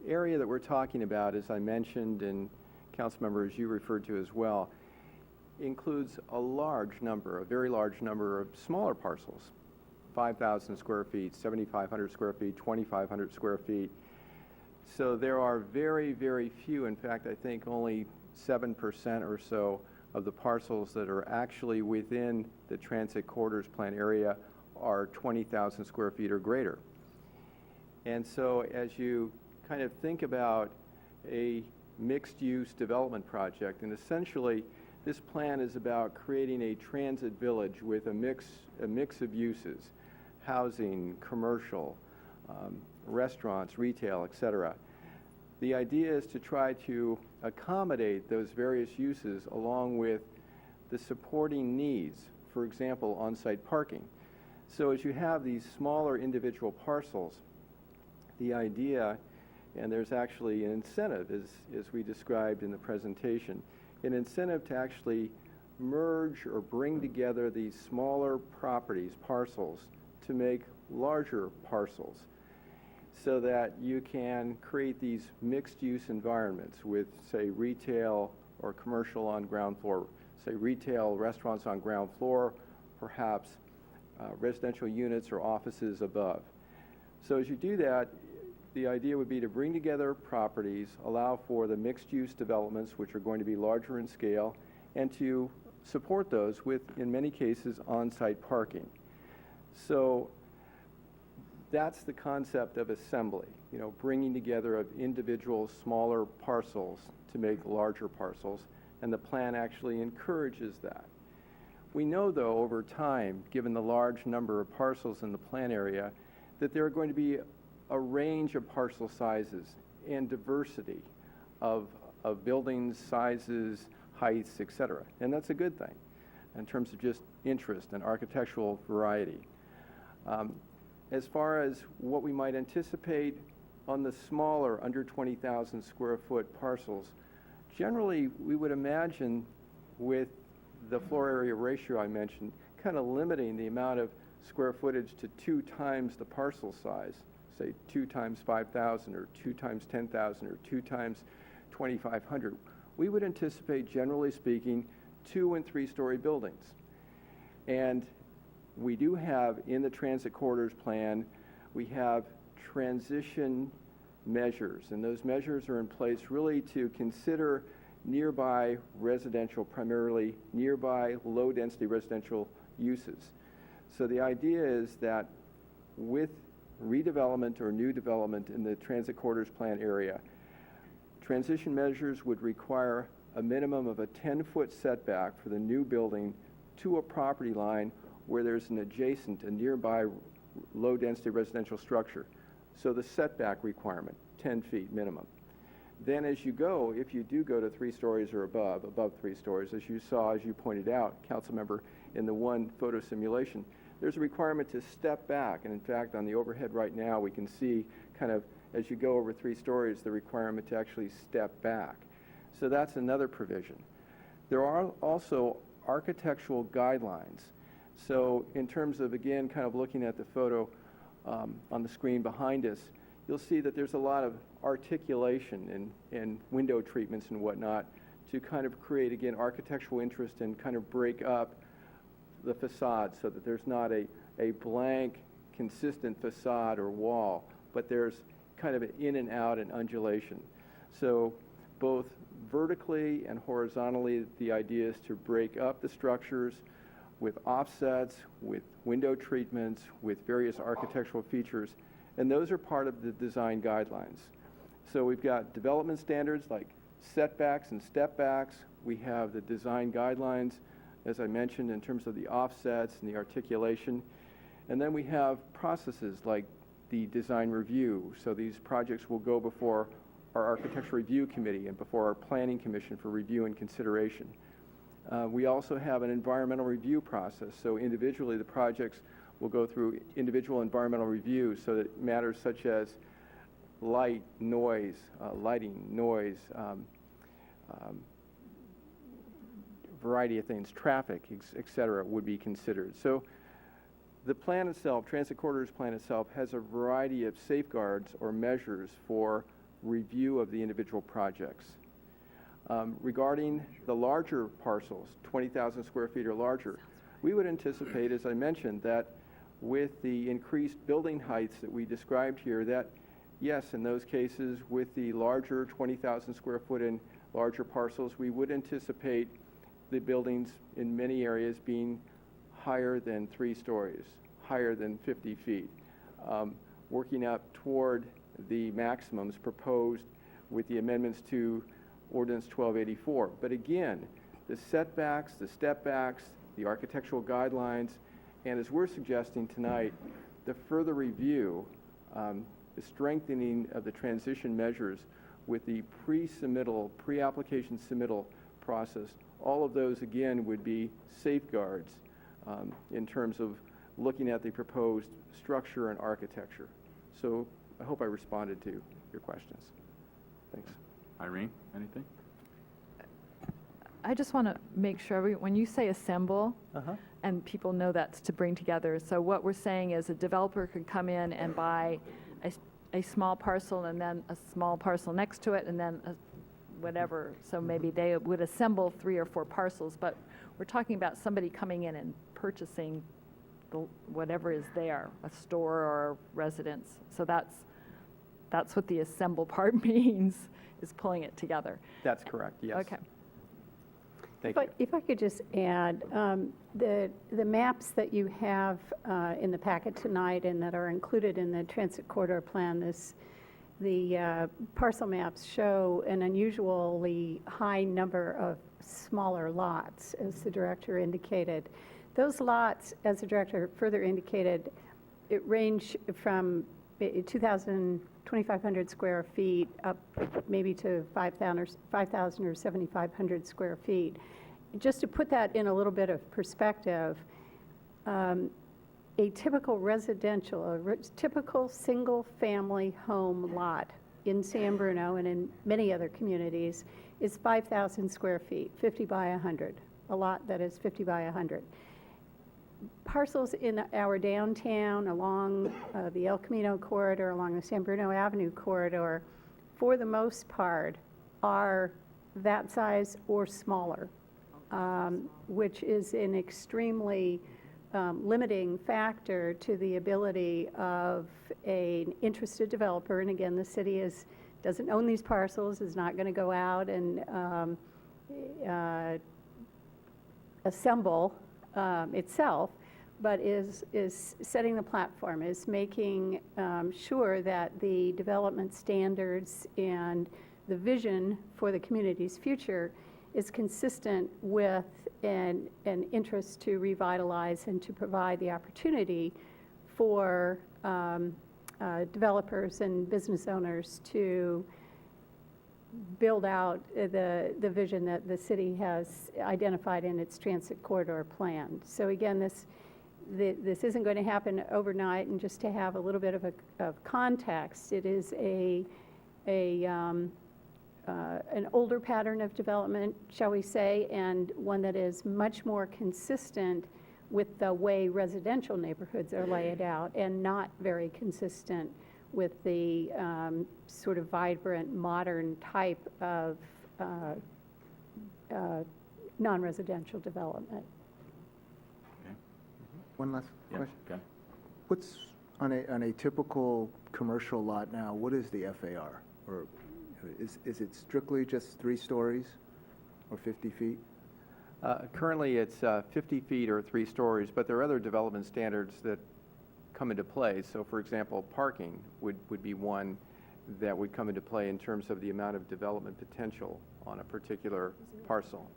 area that we're talking about, as I mentioned, and council members, you referred to as well, includes a very large number of smaller parcels, 5,000 square feet, 7,500 square feet, 2,500 square feet. So there are very, very few, in fact, I think only 7% or so of the parcels that are actually within the transit corridors plan area are 20,000 square feet or greater. And so as you kind of think about a mixed-use development project, and essentially this plan is about creating a transit village with a mix of uses, housing, commercial, restaurants, retail, etc. The idea is to try to accommodate those various uses along with the supporting needs, for example, on-site parking. So as you have these smaller individual parcels, the idea, and there's actually an incentive, as we described in the presentation, an incentive to actually merge or bring together these smaller properties, parcels, to make larger parcels, so that you can create these mixed-use environments with, say, retail or commercial on ground floor, say retail restaurants on ground floor, perhaps residential units or offices above. So as you do that, the idea would be to bring together properties, allow for the mixed-use developments, which are going to be larger in scale, and to support those with, in many cases, on-site parking. So that's the concept of assembly, bringing together of individual smaller parcels to make larger parcels, and the plan actually encourages that. We know, though, over time, given the large number of parcels in the plan area, that there are going to be a range of parcel sizes and diversity of of buildings, sizes, heights, et cetera. And that's a good thing in terms of just interest and architectural variety. As far as what we might anticipate on the smaller, under 20,000 square foot parcels, generally we would imagine with the floor area ratio I mentioned, kind of limiting the amount of square footage to 2 times the parcel size, say 2 times 5,000 or 2 times 10,000 or 2 times 2,500. We would anticipate, generally speaking, 2- and 3-story buildings. And we do have in the transit corridors plan, we have transition measures, and those measures are in place really to consider nearby residential, primarily nearby low-density residential uses. So the idea is that with redevelopment or new development in the transit corridors plan area, transition measures would require a minimum of a 10-foot setback for the new building to a property line where there's an adjacent, a nearby low-density residential structure. So the setback requirement, 10 feet minimum. Then as you go, if you do go to 3 stories or above 3 stories, as you saw, as you pointed out, Councilmember, in the one photo simulation, there's a requirement to step back. And in fact, on the overhead right now, we can see kind of, as you go over 3 stories, the requirement to actually step back. So that's another provision. There are also architectural guidelines. So in terms of, again, kind of looking at the photo on the screen behind us, you'll see that there's a lot of articulation and window treatments and whatnot to kind of create, again, architectural interest and kind of break up the facade so that there's not a blank, consistent facade or wall, but there's kind of an in and out and undulation. So both vertically and horizontally, the idea is to break up the structures with offsets, with window treatments, with various architectural features, and those are part of the design guidelines. So we've got development standards like setbacks and step backs. We have the design guidelines, as I mentioned, in terms of the offsets and the articulation. And then we have processes like the design review. So these projects will go before our architecture review committee and before our planning commission for review and consideration. We also have an environmental review process. So individually, the projects will go through individual environmental reviews so that matters such as light, noise, lighting, noise, variety of things, traffic, et cetera, would be considered. So the plan itself, Transit Corridors Plan itself, has a variety of safeguards or measures for review of the individual projects. Regarding the larger parcels, 20,000 square feet or larger, we would anticipate, as I mentioned, that with the increased building heights that we described here, that yes, in those cases, with the larger 20,000 square foot and larger parcels, we would anticipate the buildings in many areas being higher than 3 stories, higher than 50 feet, working up toward the maximums proposed with the amendments to Ordinance 1284. But again, the setbacks, the step backs, the architectural guidelines, and as we're suggesting tonight, the further review, the strengthening of the transition measures with the pre-submittal, pre-application submittal process, all of those again would be safeguards in terms of looking at the proposed structure and architecture. So I hope I responded to your questions. Thanks. Irene, anything? I just want to make sure, when you say assemble, and people know that's to bring together, so what we're saying is a developer could come in and buy a small parcel and then a small parcel next to it and then whatever, so maybe they would assemble 3 or 4 parcels, but we're talking about somebody coming in and purchasing whatever is there, a store or a residence. So that's what the assemble part means, is pulling it together. That's correct, yes. Okay. Thank you. If I could just add, the maps that you have in the packet tonight and that are included in the transit corridor plan, the parcel maps show an unusually high number of smaller lots, as the director indicated. Those lots, as the director further indicated, it range from 2,000 2,500 square feet up maybe to 5,000 or 7,500 square feet. Just to put that in a little bit of perspective, a typical residential, typical single-family home lot in San Bruno and in many other communities is 5,000 square feet, 50 by 100, a lot that is 50 by 100. Parcels in our downtown, along the El Camino corridor, along the San Bruno Avenue corridor, for the most part, are that size or smaller, which is an extremely limiting factor to the ability of an interested developer. And again, the city doesn't own these parcels, is not going to go out and assemble itself, but is setting the platform, is making sure that the development standards and the vision for the community's future is consistent with an interest to revitalize and to provide the opportunity for developers and business owners to build out the vision that the city has identified in its transit corridor plan. So again, this isn't going to happen overnight. And just to have a little bit of context, it is an older pattern of development, shall we say, and one that is much more consistent with the way residential neighborhoods are laid out, and not very consistent with the sort of vibrant, modern type of non-residential development. One last Yeah, question. okay. What's, on a typical commercial lot now, what is the FAR? Or is it strictly just 3 stories or 50 feet? Currently, it's 50 feet or 3 stories, but there are other development standards that come into play. So, for example, parking would be one that would come into play in terms of the amount of development potential on a particular parcel.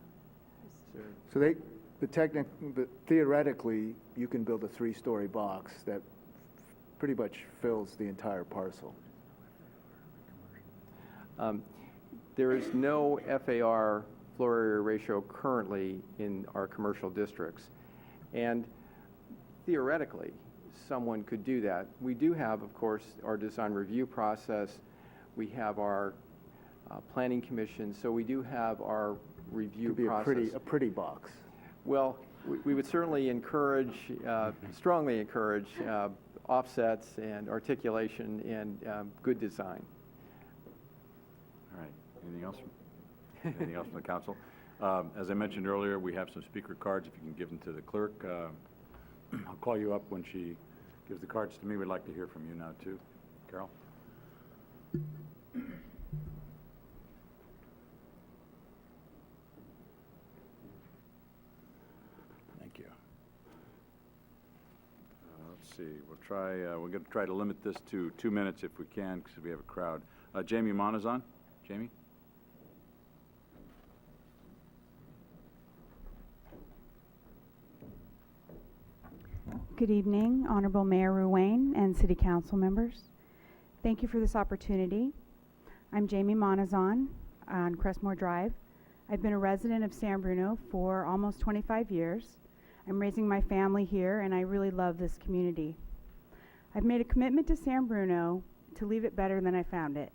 So but theoretically, you can build a 3-story box that pretty much fills the entire parcel. There is no FAR floor area ratio currently in our commercial districts. And theoretically, someone could do that. We do have, of course, our design review process. We have our planning commission. So we do have our review Could be process. a pretty box. Well, we would certainly encourage, strongly encourage offsets and articulation and good design. All right. Anything else? Anything else from the council? As I mentioned earlier, we have some speaker cards. If you can give them to the clerk. I'll call you up when she gives the cards to me. We'd like to hear from you now, too. Carol? Thank you. Let's see. We're going to try to limit this to 2 minutes if we can, because we have a crowd. Jamie Monazon? Jamie? Good evening, Honorable Mayor Ruane and City Council members. Thank you for this opportunity. I'm Jamie Monazon on Crestmore Drive. I've been a resident of San Bruno for almost 25 years. I'm raising my family here and I really love this community. I've made a commitment to San Bruno to leave it better than I found it.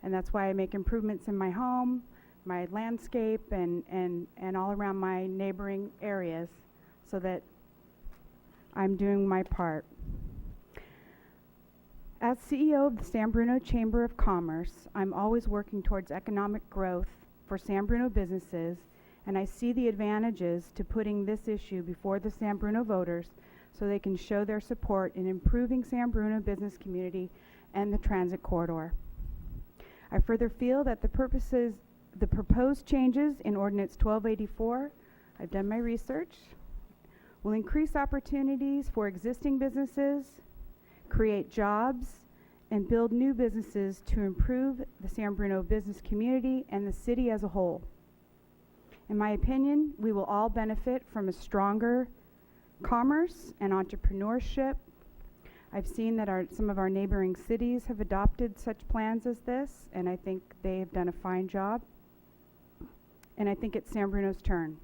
And that's why I make improvements in my home, my landscape, and all around my neighboring areas so that I'm doing my part. As CEO of the San Bruno Chamber of Commerce, I'm always working towards economic growth for San Bruno businesses, and I see the advantages to putting this issue before the San Bruno voters so they can show their support in improving San Bruno business community and the transit corridor. I further feel that the proposed changes in Ordinance 1284, I've done my research, will increase opportunities for existing businesses, create jobs, and build new businesses to improve the San Bruno business community and the city as a whole. In my opinion, we will all benefit from a stronger commerce and entrepreneurship. I've seen that some of our neighboring cities have adopted such plans as this, and I think they have done a fine job. And I think it's San Bruno's turn.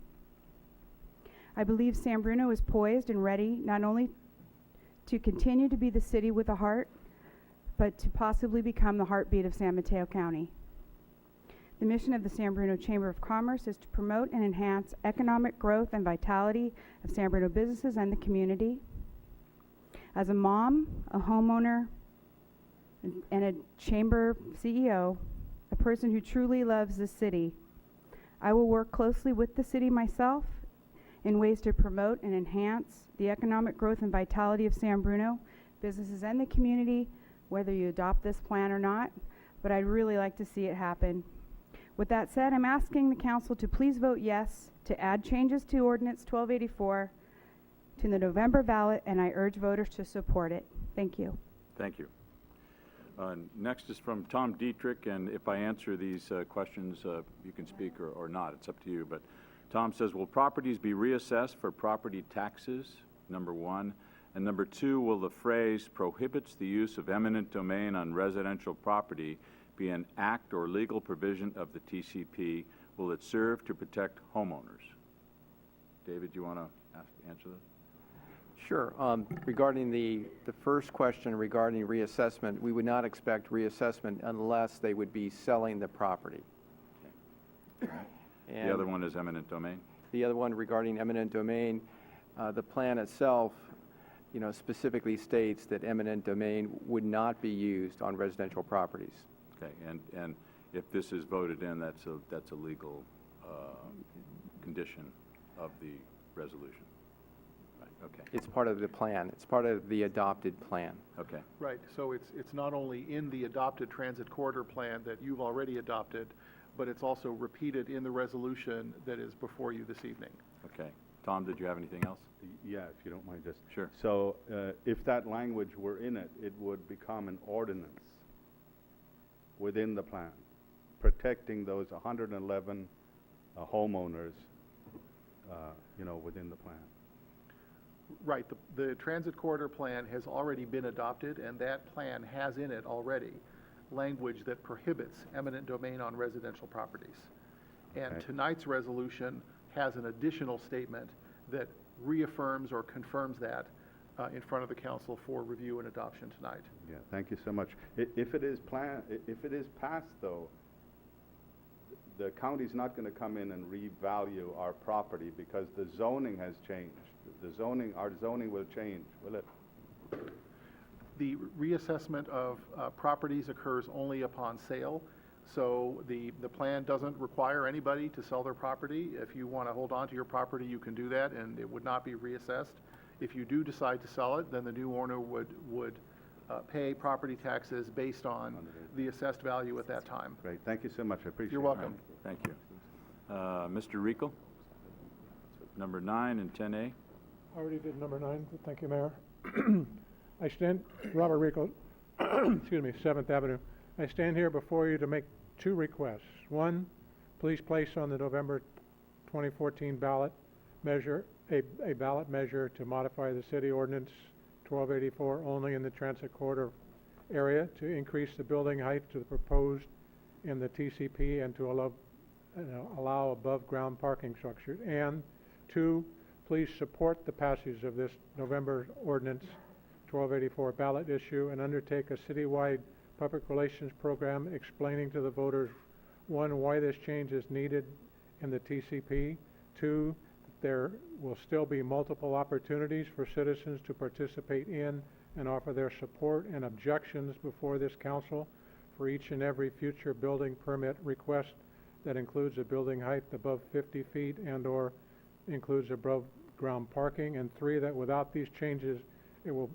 I believe San Bruno is poised and ready not only to continue to be the city with a heart, but to possibly become the heartbeat of San Mateo County. The mission of the San Bruno Chamber of Commerce is to promote and enhance economic growth and vitality of San Bruno businesses and the community. As a mom, a homeowner, and a chamber CEO, a person who truly loves the city, I will work closely with the city myself in ways to promote and enhance the economic growth and vitality of San Bruno, businesses and the community, whether you adopt this plan or not, but I'd really like to see it happen. With that said, I'm asking the council to please vote yes to add changes to Ordinance 1284 to the November ballot, and I urge voters to support it. Thank you. Thank you. Next is from Tom Dietrich, and if I answer these questions, you can speak or not. It's up to you. But Tom says, will properties be reassessed for property taxes? Number one. And number two, will the phrase prohibits the use of eminent domain on residential property be an act or legal provision of the TCP? Will it serve to protect homeowners? David, do you want to answer that? Sure. Regarding the first question regarding reassessment, we would not expect reassessment unless they would be selling the property. Okay. And the other one is eminent domain? The other one regarding eminent domain, the plan itself, specifically states that eminent domain would not be used on residential properties. Okay, and if this is voted in, that's a legal condition of the resolution. Right, okay. It's part of the plan. It's part of the adopted plan. Okay. Right, so it's not only in the adopted transit corridor plan that you've already adopted, but it's also repeated in the resolution that is before you this evening. Okay. Tom, did you have anything else? Yeah, if you don't mind just. Sure. So if that language were in it, it would become an ordinance within the plan, protecting those 111 homeowners, within the plan. Right, the transit corridor plan has already been adopted, and that plan has in it already language that prohibits eminent domain on residential properties. And Okay. tonight's resolution has an additional statement that reaffirms or confirms that in front of the council for review and adoption tonight. Yeah, thank you so much. If it is passed though, the county's not going to come in and revalue our property because the zoning has changed. Our zoning will change, will it? The reassessment of properties occurs only upon sale, so the plan doesn't require anybody to sell their property. If you want to hold on to your property, you can do that, and it would not be reassessed. If you do decide to sell it, then the new owner would pay property taxes based on the assessed value at that time. Great, thank you so much, I appreciate it. You're welcome. Thank you. Mr. Rico, number 9 and 10A. I already did number 9, thank you, Mayor. I stand, Robert Rico, excuse me, 7th Avenue. I stand here before you to make 2 requests. One, please place on the November 2014 ballot measure, a ballot measure to modify the city ordinance 1284 only in the transit corridor area to increase the building height to the proposed in the TCP and to allow above ground parking structure. And 2, please support the passage of this November ordinance 1284 ballot issue and undertake a citywide public relations program explaining to the voters, 1, why this change is needed in the TCP, 2, there will still be multiple opportunities for citizens to participate in and offer their support and objections before this council for each and every future building permit request that includes a building height above 50 feet and or includes above ground parking, and 3, that without these changes, it will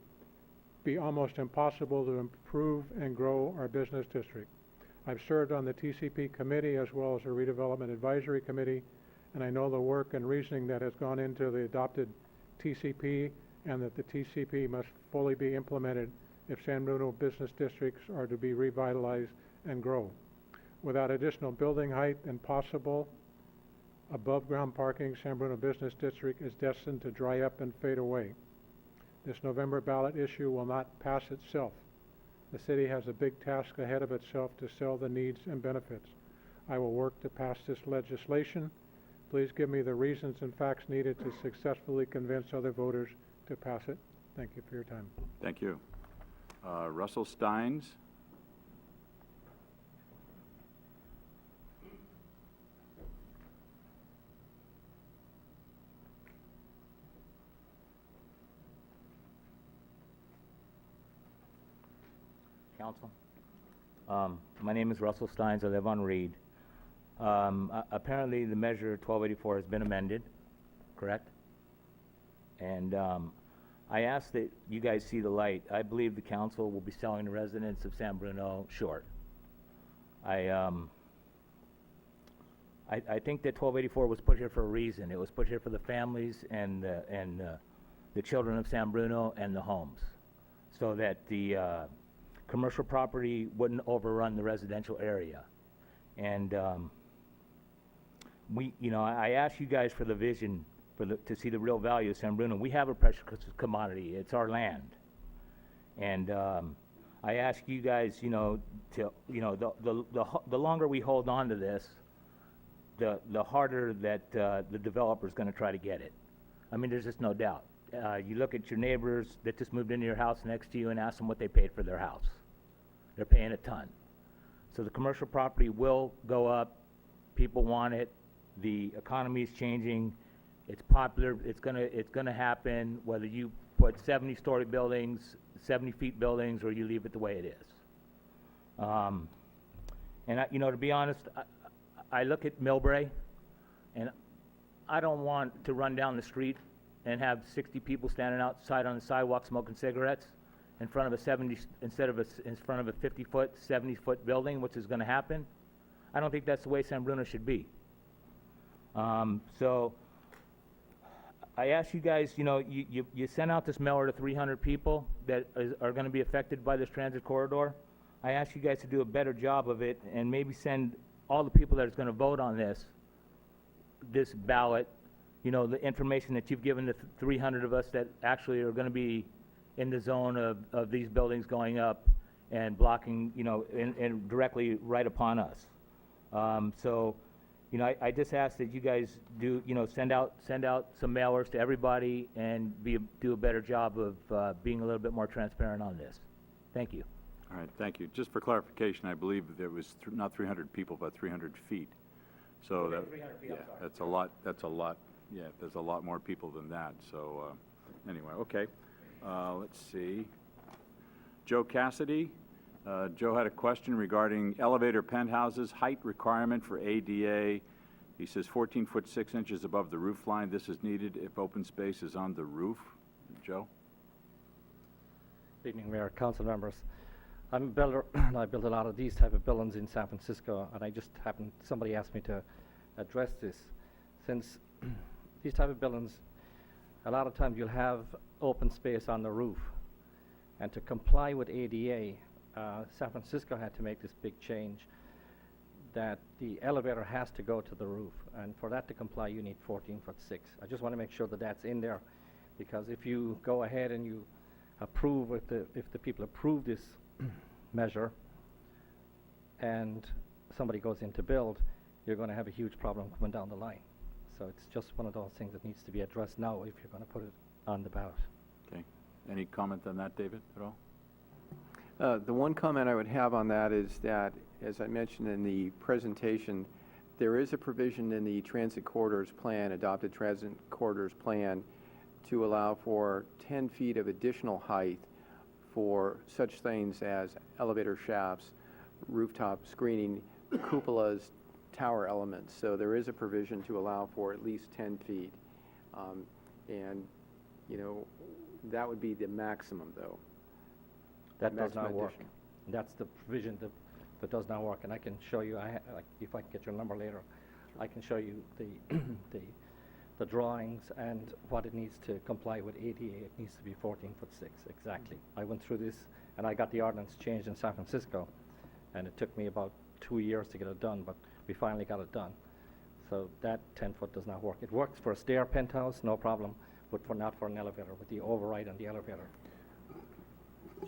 be almost impossible to improve and grow our business district. I've served on the TCP committee as well as the redevelopment advisory committee, and I know the work and reasoning that has gone into the adopted TCP and that the TCP must fully be implemented if San Bruno business districts are to be revitalized and grow. Without additional building height and possible above ground parking, San Bruno business district is destined to dry up and fade away. This November ballot issue will not pass itself. The city has a big task ahead of itself to sell the needs and benefits. I will work to pass this legislation. Please give me the reasons and facts needed to successfully convince other voters to pass it. Thank you for your time. Thank you. Russell Steins. Council. My name is Russell Steins. I live on Reed. Apparently, the measure 1284 has been amended, correct? And I ask that you guys see the light. I believe the council will be selling the residents of San Bruno short. I think that 1284 was put here for a reason. It was put here for the families and the children of San Bruno and the homes, so that the commercial property wouldn't overrun the residential area. And I ask you guys for the vision to see the real value of San Bruno. We have a precious commodity. It's our land. And I ask you guys, the longer we hold on to this, the harder that the developer's going to try to get it. I mean, there's just no doubt. You look at your neighbors that just moved into your house next to you and ask them what they paid for their house. They're paying a ton. So the commercial property will go up. People want it. The economy is changing. It's popular. It's gonna happen whether you put 70-story buildings, 70-feet buildings, or you leave it the way it is. And to be honest, I look at Millbrae, and I don't want to run down the street and have 60 people standing outside on the sidewalk smoking cigarettes in front of a 50-foot, 70-foot building, which is going to happen. I don't think that's the way San Bruno should be. So I ask you guys, you sent out this mailer to 300 people that are going to be affected by this transit corridor. I ask you guys to do a better job of it and maybe send all the people that are going to vote on this ballot, the information that you've given the 300 of us that actually are going to be in the zone of these buildings going up and blocking, and directly right upon us. I just ask that you guys do, send out some mailers to everybody and do a better job of being a little bit more transparent on this. Thank you. All right, thank you. Just for clarification, I believe there was not 300 people, but 300 feet. So that, 300 feet, yeah, I'm sorry. that's a lot. Yeah, there's a lot more people than that. So anyway, okay. Let's see. Joe Cassidy. Joe had a question regarding elevator penthouses, height requirement for ADA. He says 14 foot 6 inches above the roof line. This is needed if open space is on the roof. Joe? Good evening, Mayor, council members. I'm a builder, and I build a lot of these type of buildings in San Francisco, and somebody asked me to address this. Since these type of buildings, a lot of times you'll have open space on the roof. And to comply with ADA, San Francisco had to make this big change that the elevator has to go to the roof. And for that to comply, you need 14 foot 6. I just want to make sure that that's in there, because if you go ahead and you approve, if the people approve this measure and somebody goes in to build, you're going to have a huge problem coming down the line. So it's just one of those things that needs to be addressed now if you're going to put it on the ballot. Okay. Any comment on that, David, at all? The one comment I would have on that is that, as I mentioned in the presentation, there is a provision in the transit corridors plan, adopted transit corridors plan, to allow for 10 feet of additional height for such things as elevator shafts, rooftop screening, cupolas, tower elements. So there is a provision to allow for at least 10 feet. That would be the maximum, though. That does Maximum not work. addition. That's the provision that does not work, and I can show you, if I can get your number later, I can show you the drawings and what it needs to comply with ADA. It needs to be 14 foot 6, exactly. I went through this, and I got the ordinance changed in San Francisco, and it took me about 2 years to get it done, but we finally got it done. So that 10 foot does not work. It works for a stair penthouse, no problem, but not for an elevator, with the override on the elevator.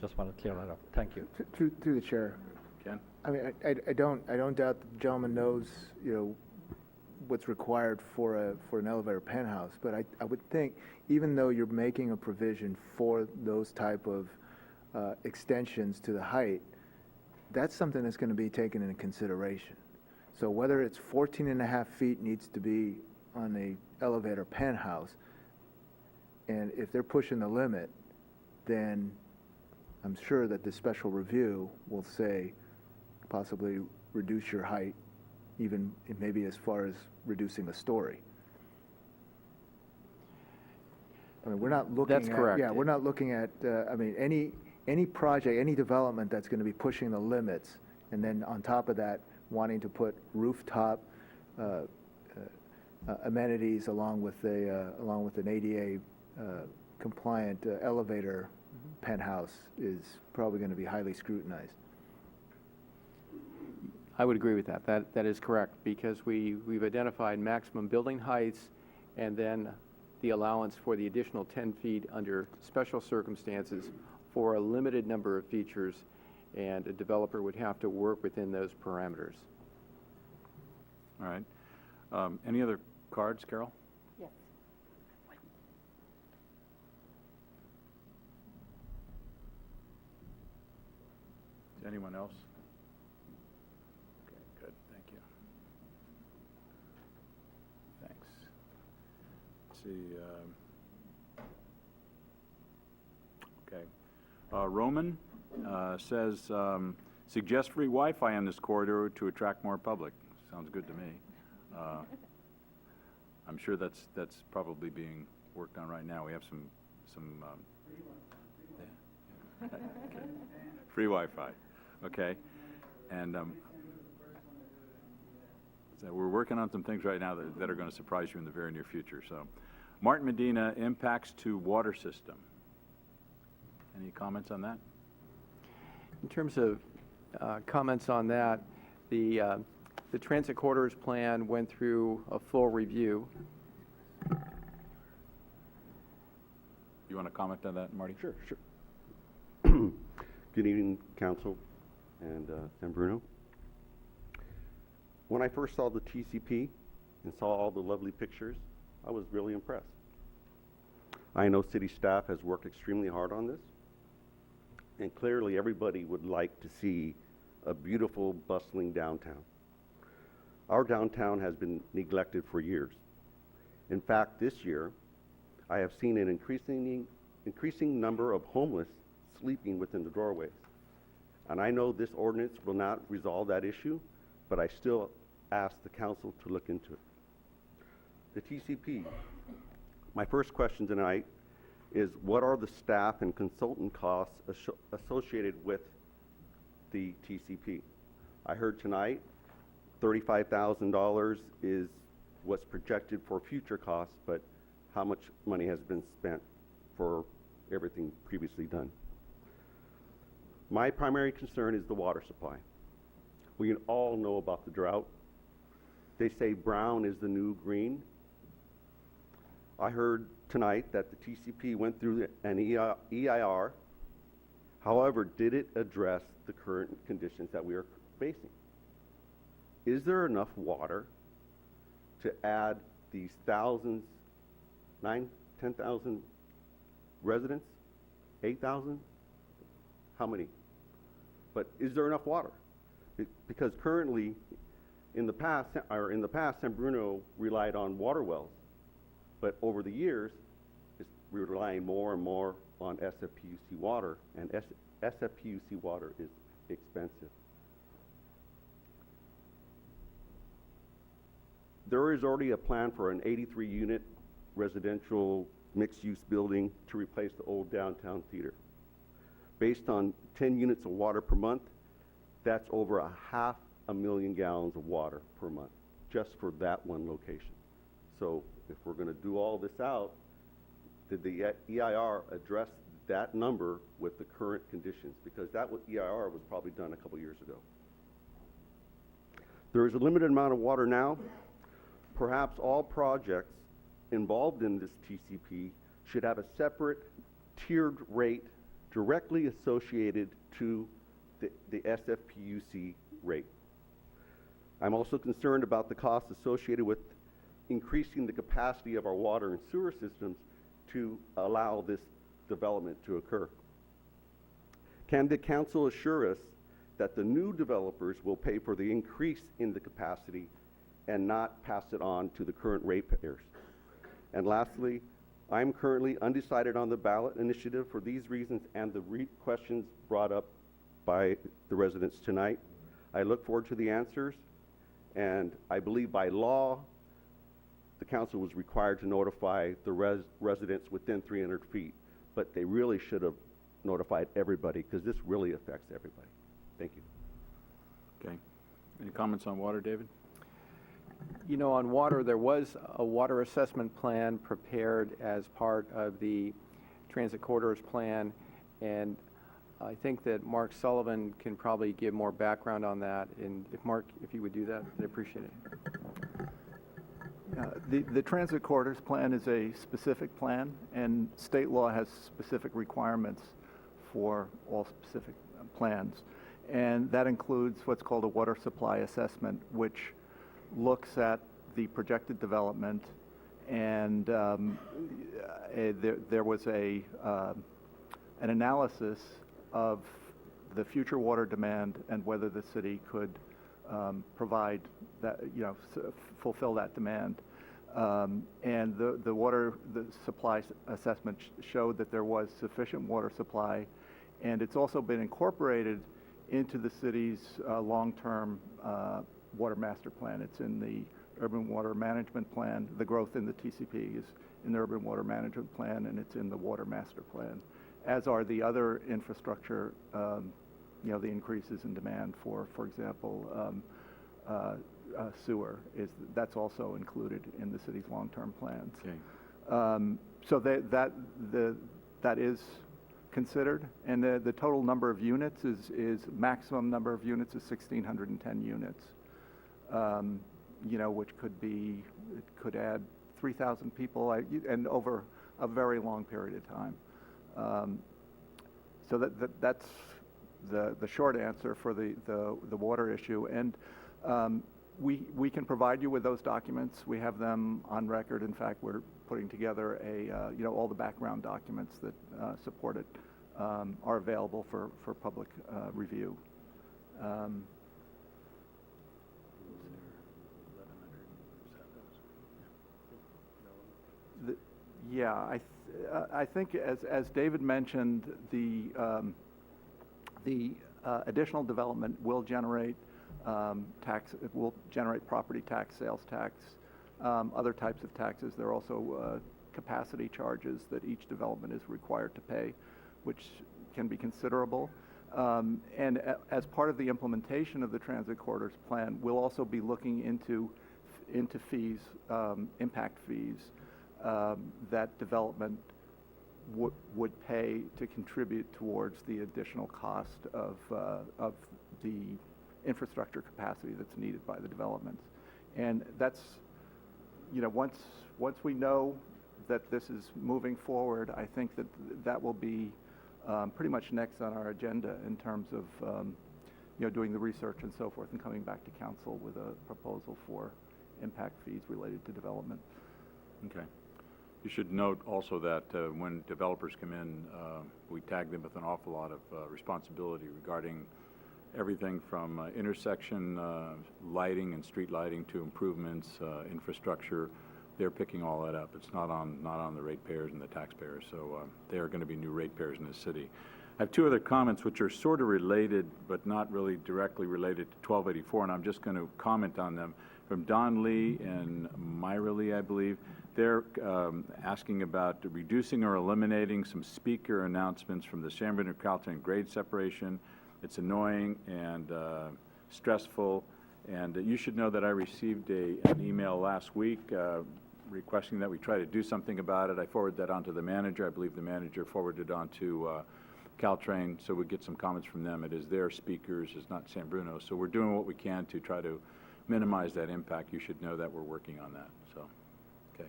Just want to clear that up. Thank you. Through the chair. Ken? I mean, I don't doubt that the gentleman knows, what's required for an elevator penthouse, but I would think, even though you're making a provision for those type of extensions to the height, that's something that's going to be taken into consideration. So whether it's 14.5 feet needs to be on a elevator penthouse, and if they're pushing the limit, then I'm sure that the special review will say possibly reduce your height, even maybe as far as reducing a story. I mean, we're not looking at... That's correct. Yeah, we're not looking at, I mean, any project, any development that's going to be pushing the limits, and then on top of that, wanting to put rooftop amenities along with an ADA compliant elevator penthouse is probably going to be highly scrutinized. I would agree with that. That is correct, because we've identified maximum building heights and then the allowance for the additional 10 feet under special circumstances for a limited number of features, and a developer would have to work within those parameters. All right. Any other cards, Carol? Yes. Anyone else? Okay, good, thank you. Thanks. Let's see, okay. Roman says, suggest free Wi-Fi on this corridor to attract more public. Sounds good to me. I'm sure that's probably being worked on right now. We have some yeah. Okay. Free Wi-Fi. Okay, and so we're working on some things right now that are going to surprise you in the very near future. So, Martin Medina, impacts to water system. Any comments on that? In terms of comments on that, the transit corridors plan went through a full review. You want to comment on that, Marty? Sure. Good evening, Council and San Bruno. When I first saw the TCP and saw all the lovely pictures, I was really impressed. I know city staff has worked extremely hard on this, and clearly everybody would like to see a beautiful, bustling downtown. Our downtown has been neglected for years. In fact, this year, I have seen an increasing number of homeless sleeping within the doorways. And I know this ordinance will not resolve that issue, but I still ask the council to look into it. The TCP, my first question tonight is, what are the staff and consultant costs associated with the TCP? I heard tonight $35,000 is what's projected for future costs, but how much money has been spent for everything previously done? My primary concern is the water supply. We all know about the drought. They say brown is the new green. I heard tonight that the TCP went through an EIR. However, did it address the current conditions that we are facing? Is there enough water to add these thousands, 10,000 residents, 8,000? How many? But is there enough water? Because currently, in the past, San Bruno relied on water wells, but over the years, we're relying more and more on SFPUC water, and SFPUC water is expensive. There is already a plan for an 83-unit residential mixed-use building to replace the old downtown theater. Based on 10 units of water per month, that's over 500,000 gallons of water per month, just for that one location. So if we're going to do all this out, did the EIR address that number with the current conditions? Because that EIR was probably done a couple years ago. There is a limited amount of water now. Perhaps all projects involved in this TCP should have a separate tiered rate directly associated to the SFPUC rate. I'm also concerned about the costs associated with increasing the capacity of our water and sewer systems to allow this development to occur. Can the council assure us that the new developers will pay for the increase in the capacity and not pass it on to the current ratepayers? And lastly, I'm currently undecided on the ballot initiative for these reasons and the questions brought up by the residents tonight. I look forward to the answers, and I believe by law, the council was required to notify the residents within 300 feet, but they really should have notified everybody because this really affects everybody. Thank you. Okay. Any comments on water, David? You know, on water, there was a water assessment plan prepared as part of the Transit Corridors Plan, and I think that Mark Sullivan can probably give more background on that. And if Mark, if you would do that, I'd appreciate it. The Transit Corridors Plan is a specific plan, and state law has specific requirements for all specific plans. And that includes what's called a water supply assessment, which looks at the projected development, and there was an analysis of the future water demand and whether the city could provide that, fulfill that demand. And the supply assessment showed that there was sufficient water supply, and it's also been incorporated into the city's long-term water master plan. It's in the urban water management plan. The growth in the TCP is in the urban water management plan, and it's in the water master plan, as are the other infrastructure, the increases in demand for example, sewer, that's also included in the city's long-term plans. Okay. So that is considered, and the total number of units is maximum number of units is 1,610 units, which could add 3,000 people, and over a very long period of time. So that's the short answer for the water issue, and we can provide you with those documents. We have them on record. In fact, we're putting together all the background documents that support it are available for public review. I think as David mentioned, the additional development will generate it will generate property tax, sales tax, other types of taxes. There are also capacity charges that each development is required to pay, which can be considerable. And as part of the implementation of the Transit Corridors Plan, we'll also be looking into fees, impact fees, that development would pay to contribute towards the additional cost of the infrastructure capacity that's needed by the developments. And that's, once we know that this is moving forward, I think that will be pretty much next on our agenda in terms of doing the research and so forth and coming back to council with a proposal for impact fees related to development. Okay. You should note also that when developers come in, we tag them with an awful lot of responsibility regarding everything from intersection lighting and street lighting to improvements, infrastructure. They're picking all that up. It's not on the ratepayers and the taxpayers. So they are going to be new ratepayers in this city. I have two other comments which are sort of related, but not really directly related to 1284, and I'm just going to comment on them. From Don Lee and Myra Lee, I believe. They're asking about reducing or eliminating some speaker announcements from the San Bruno Caltrain grade separation. It's annoying and stressful, and you should know that I received an email last week requesting that we try to do something about it. I forwarded that on to the manager. I believe the manager forwarded it on to Caltrain, so we get some comments from them. It is their speakers, it's not San Bruno, so we're doing what we can to try to minimize that impact. You should know that we're working on that. So, okay.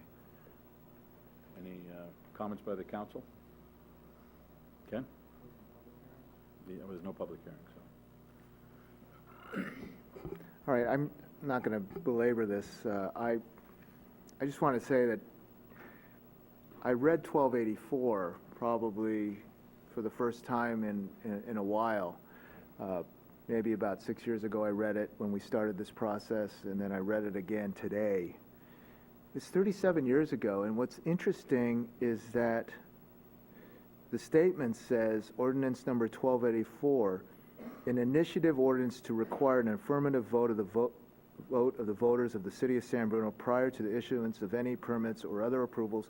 Any comments by the council? Ken? There was no public hearing, so. All right, I'm not going to belabor this. I just want to say that I read 1284 probably for the first time in a while. Maybe about 6 years ago I read it when we started this process, and then I read it again today. It's 37 years ago, and what's interesting is that the statement says, ordinance number 1284, an initiative ordinance to require an affirmative vote of the voters of the city of San Bruno prior to the issuance of any permits or other approvals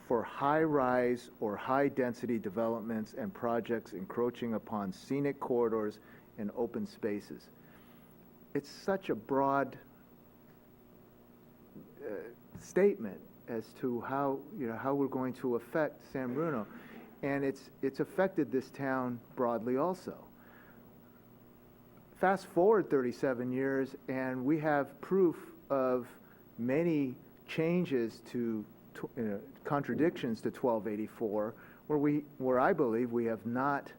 for high-rise or high-density developments and projects encroaching upon scenic corridors and open spaces. It's such a broad statement as to how we're going to affect San Bruno, and it's affected this town broadly also. Fast forward 37 years, and we have proof of many changes to contradictions to 1284, where I believe we have not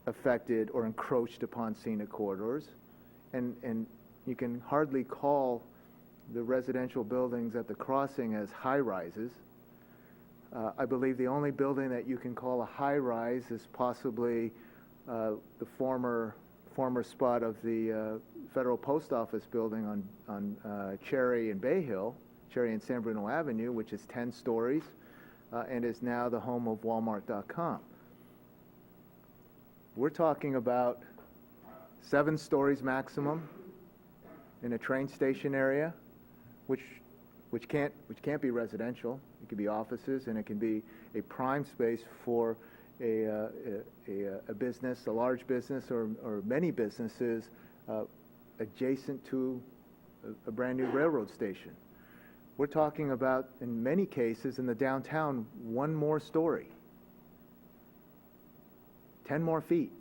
affected or encroached upon scenic corridors, and you can hardly call the residential buildings at the crossing as high-rises. I believe the only building that you can call a high-rise is possibly the former spot of the Federal Post Office building on Cherry and Bay Hill, Cherry and San Bruno Avenue, which is 10 stories and is now the home of Walmart.com. We're talking about 7 stories maximum in a train station area, which can't be residential. It could be offices, and it can be a prime space for a business, a large business, or many businesses adjacent to a brand new railroad station. We're talking about, in many cases, in the downtown, 1 more story, 10 more feet.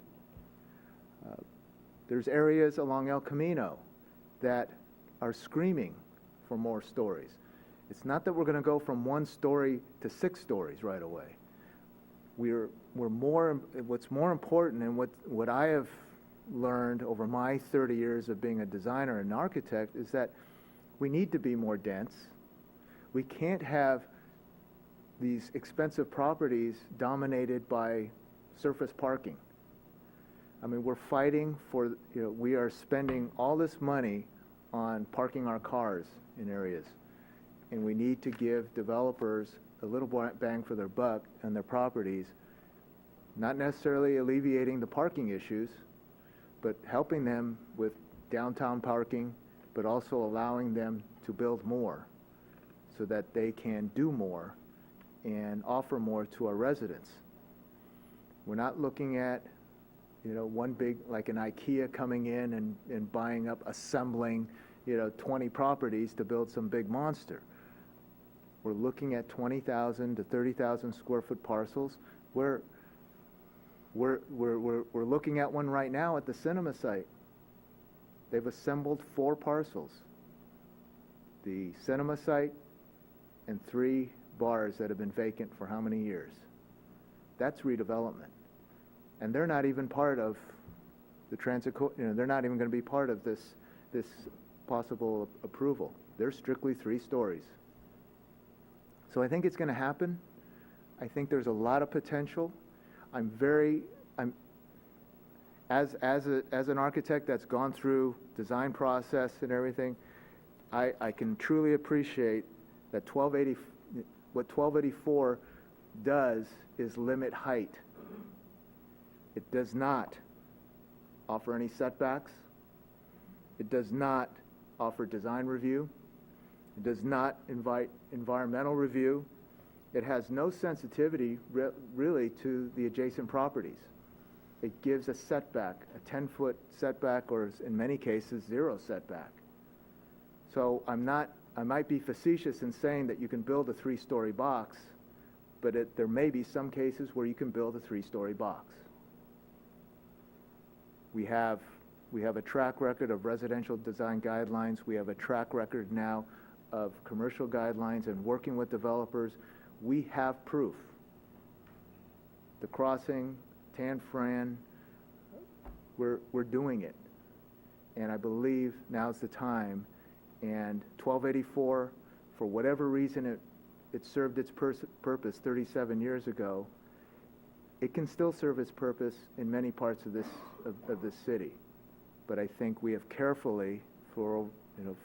There's areas along El Camino that are screaming for more stories. It's not that we're going to go from 1 story to 6 stories right away. What's more important, and what I have learned over my 30 years of being a designer and an architect, is that we need to be more dense. We can't have these expensive properties dominated by surface parking. I mean, we're fighting for, we are spending all this money on parking our cars in areas, and we need to give developers a little more bang for their buck on their properties, not necessarily alleviating the parking issues, but helping them with downtown parking, but also allowing them to build more so that they can do more and offer more to our residents. We're not looking at, one big, like an IKEA coming in and buying up, assembling, 20 properties to build some big monster. We're looking at 20,000 to 30,000 square foot parcels. We're looking at one right now at the cinema site. They've assembled 4 parcels. The cinema site and 3 bars that have been vacant for how many years? That's redevelopment. And they're not even part of the transit, they're not even going to be part of this possible approval. They're strictly 3 stories. So I think it's going to happen. I think there's a lot of potential. As an architect that's gone through design process and everything, I can truly appreciate that what 1284 does is limit height. It does not offer any setbacks. It does not offer design review. It does not invite environmental review. It has no sensitivity really to the adjacent properties. It gives a setback, a 10-foot setback, or in many cases, 0 setback. So I might be facetious in saying that you can build a 3-story box, but there may be some cases where you can build a 3-story box. We have a track record of residential design guidelines. We have a track record now of commercial guidelines and working with developers. we have proof. The crossing, Tan Fran, we're doing it. And I believe now's the time. And 1284, for whatever reason it served its purpose 37 years ago, it can still serve its purpose in many parts of this city. But I think we have carefully, for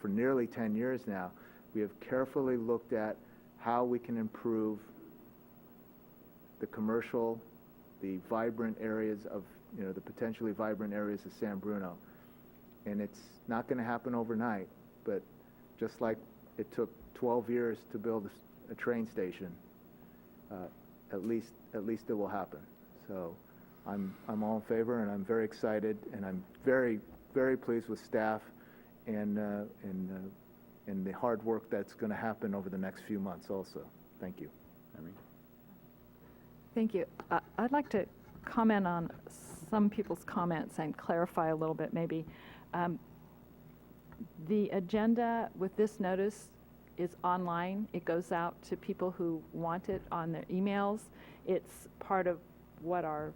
nearly 10 years now, we have carefully looked at how we can improve the commercial, the vibrant areas of, the potentially vibrant areas of San Bruno. And it's not going to happen overnight, but just like it took 12 years to build a train station, at least it will happen. So I'm all in favor, and I'm very excited, and I'm very, very pleased with staff and the hard work that's going to happen over the next few months also. Thank you. Thank you. I'd like to comment on some people's comments and clarify a little bit maybe. The agenda with this notice is online. It goes out to people who want it on their emails. It's part of what are,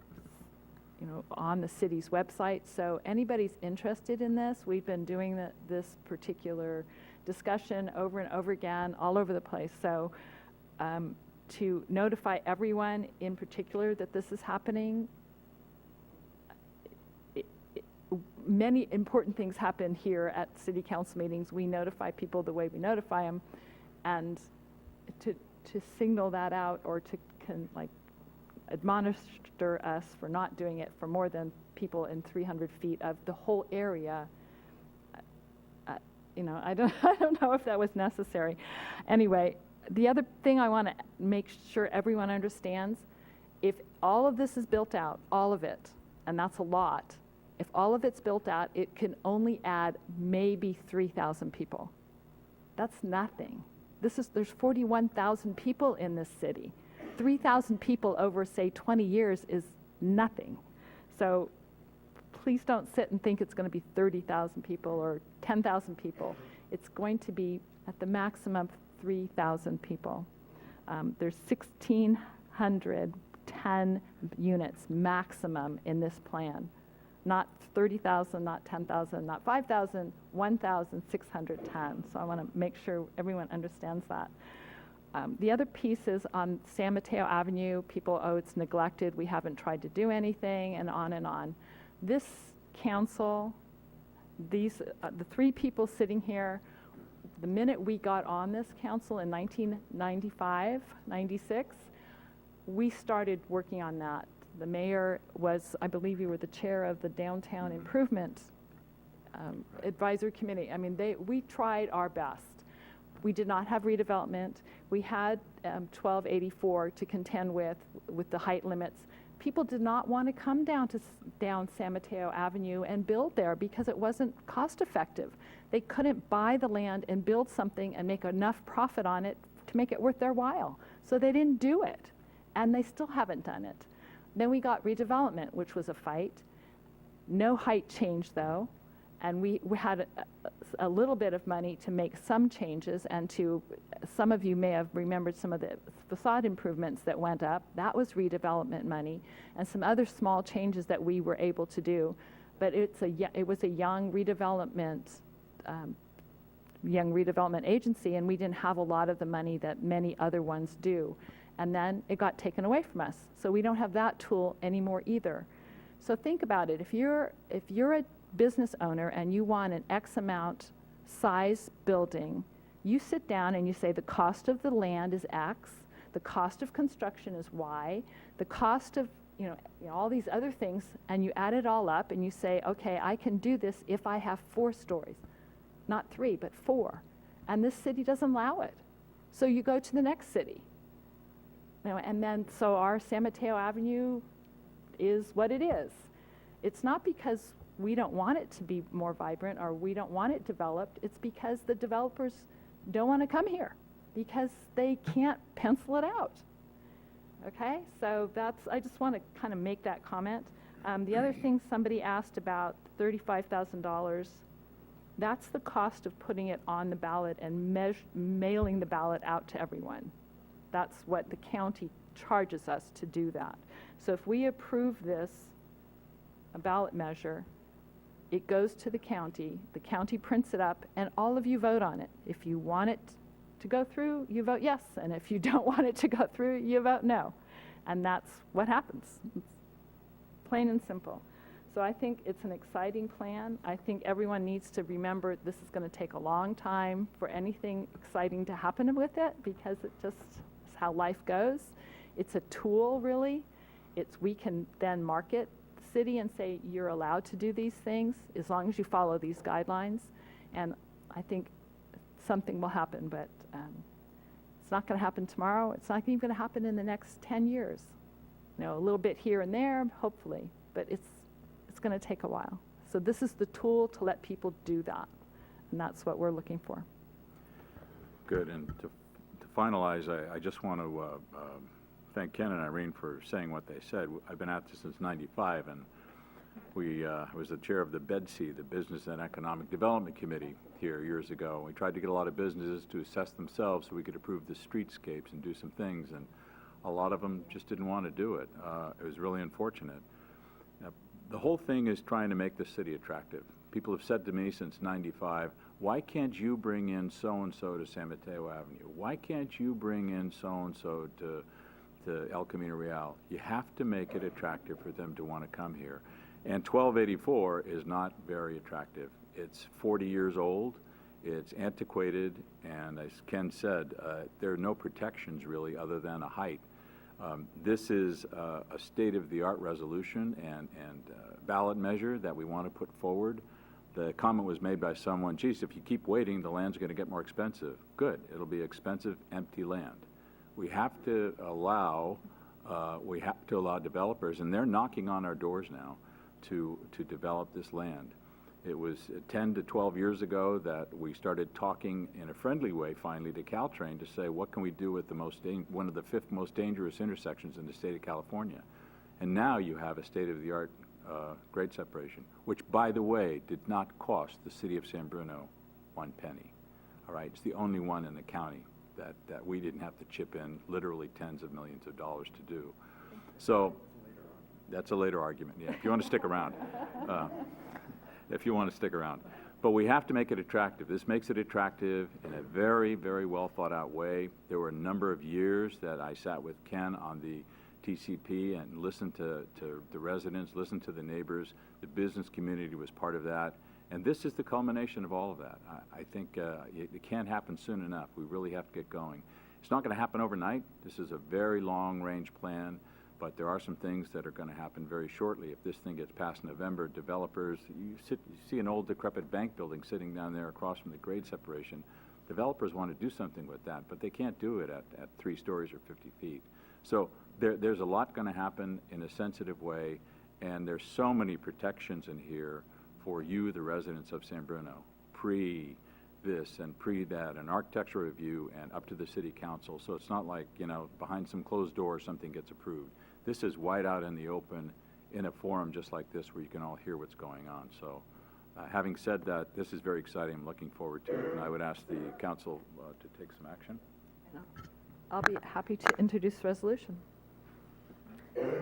on the city's website. So anybody's interested in this, we've been doing this particular discussion over and over again, all over the place. So to notify everyone in particular that this is happening, many important things happen here at city council meetings. We notify people the way we notify them, and to signal that out or to admonish us for not doing it for more than people in 300 feet of the whole area, I don't know if that was necessary. Anyway, the other thing I want to make sure everyone understands, if all of this is built out, all of it, and that's a lot, if all of it's built out, it can only add maybe 3,000 people. That's nothing. There's 41,000 people in this city. 3,000 people over, say, 20 years is nothing. So please don't sit and think it's going to be 30,000 people or 10,000 people. It's going to be at the maximum 3,000 people. There's 1,610 units maximum in this plan. Not 30,000, not 10,000, not 5,000, 1,610. So I want to make sure everyone understands that. The other piece is on San Mateo Avenue. People, it's neglected. We haven't tried to do anything, and on and on. This council, the three people sitting here, the minute we got on this council in 1995, 96, we started working on that. The mayor was, I believe you were the chair of the Downtown Improvement Advisory Committee. I mean, we tried our best. We did not have redevelopment. We had 1284 to contend with the height limits. People did not want to come down San Mateo Avenue and build there because it wasn't cost effective. They couldn't buy the land and build something and make enough profit on it to make it worth their while. So they didn't do it, and they still haven't done it. Then we got redevelopment, which was a fight. No height change, though, and we had a little bit of money to make some changes, and some of you may have remembered some of the facade improvements that went up. That was redevelopment money, and some other small changes that we were able to do. But it was a young redevelopment agency, and we didn't have a lot of the money that many other ones do. And then it got taken away from us. So we don't have that tool anymore either. So think about it. If you're a business owner and you want an X amount size building, you sit down and you say the cost of the land is X, the cost of construction is Y, the cost of all these other things, and you add it all up and you say, okay, I can do this if I have 4 stories. Not 3, but 4. And this city doesn't allow it. So you go to the next city. And then, so our San Mateo Avenue is what it is. It's not because we don't want it to be more vibrant or we don't want it developed. It's because the developers don't want to come here because they can't pencil it out. Okay, so I just want to kind of make that comment. The other thing somebody asked about, $35,000, that's the cost of putting it on the ballot and mailing the ballot out to everyone. That's what the county charges us to do that. So if we approve this, a ballot measure, it goes to the county prints it up, and all of you vote on it. If you want it to go through, you vote yes, and if you don't want it to go through, you vote no. And that's what happens. It's plain and simple. So I think it's an exciting plan. I think everyone needs to remember this is going to take a long time for anything exciting to happen with it, because it just is how life goes. It's a tool, really. We can then market the city and say you're allowed to do these things as long as you follow these guidelines. And I think something will happen, but it's not going to happen tomorrow. It's not even going to happen in the next 10 years. A little bit here and there, hopefully, but it's going to take a while. So this is the tool to let people do that, and that's what we're looking for. Good, and to finalize, I just want to thank Ken and Irene for saying what they said. I've been at this since '95, and I was the chair of the BEDC, the Business and Economic Development Committee, here years ago. We tried to get a lot of businesses to assess themselves so we could approve the streetscapes and do some things, and a lot of them just didn't want to do it. It was really unfortunate. The whole thing is trying to make the city attractive. People have said to me since '95, why can't you bring in so-and-so to San Mateo Avenue? Why can't you bring in so-and-so to El Camino Real? You have to make it attractive for them to want to come here. And 1284 is not very attractive. It's 40 years old, it's antiquated, and as Ken said, there are no protections really other than a height. This is a state-of-the-art resolution and ballot measure that we want to put forward. The comment was made by someone, geez, if you keep waiting, the land's going to get more expensive. Good, it'll be expensive, empty land. We have to allow developers, and they're knocking on our doors now, to develop this land. It was 10 to 12 years ago that we started talking in a friendly way finally to Caltrain to say, what can we do with one of the 5th most dangerous intersections in the state of California? And now you have a state-of-the-art grade separation, which, by the way, did not cost the city of San Bruno 1 penny. All right, it's the only one in the county that we didn't have to chip in literally tens of millions of dollars to do. So that's a later argument, yeah, if you want to stick around. If you want to stick around. But we have to make it attractive. This makes it attractive in a very, very well thought out way. There were a number of years that I sat with Ken on the TCP and listened to the residents, listened to the neighbors. The business community was part of that. And this is the culmination of all of that. I think it can't happen soon enough. We really have to get going. It's not going to happen overnight. This is a very long-range plan. But there are some things that are going to happen very shortly. If this thing gets passed in November, developers, you see an old decrepit bank building sitting down there across from the grade separation. Developers want to do something with that, but they can't do it at 3 stories or 50 feet. So there's a lot going to happen in a sensitive way, and there's so many protections in here for you, the residents of San Bruno, pre-this and pre-that, an architectural review and up to the city council. So it's not like, behind some closed door something gets approved. This is wide out in the open in a forum just like this where you can all hear what's going on. So having said that, this is very exciting. I'm looking forward to it, and I would ask the council to take some action. I'll be happy to introduce the resolution.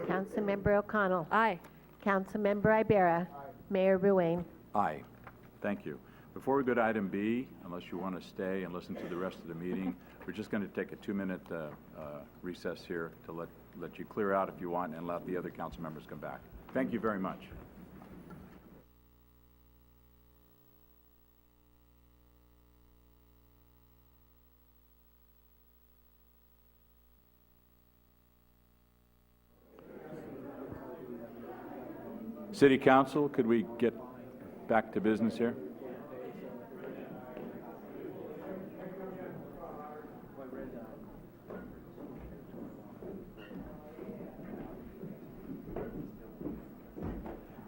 Councilmember O'Connell. Aye. Councilmember Ibarra. Aye. Mayor Ruane. Aye. Thank you. Before we go to item B, unless you want to stay and listen to the rest of the meeting, we're just going to take a 2-minute recess here to let you clear out if you want and let the other council members come back. Thank you very much. City Council, could we get back to business here?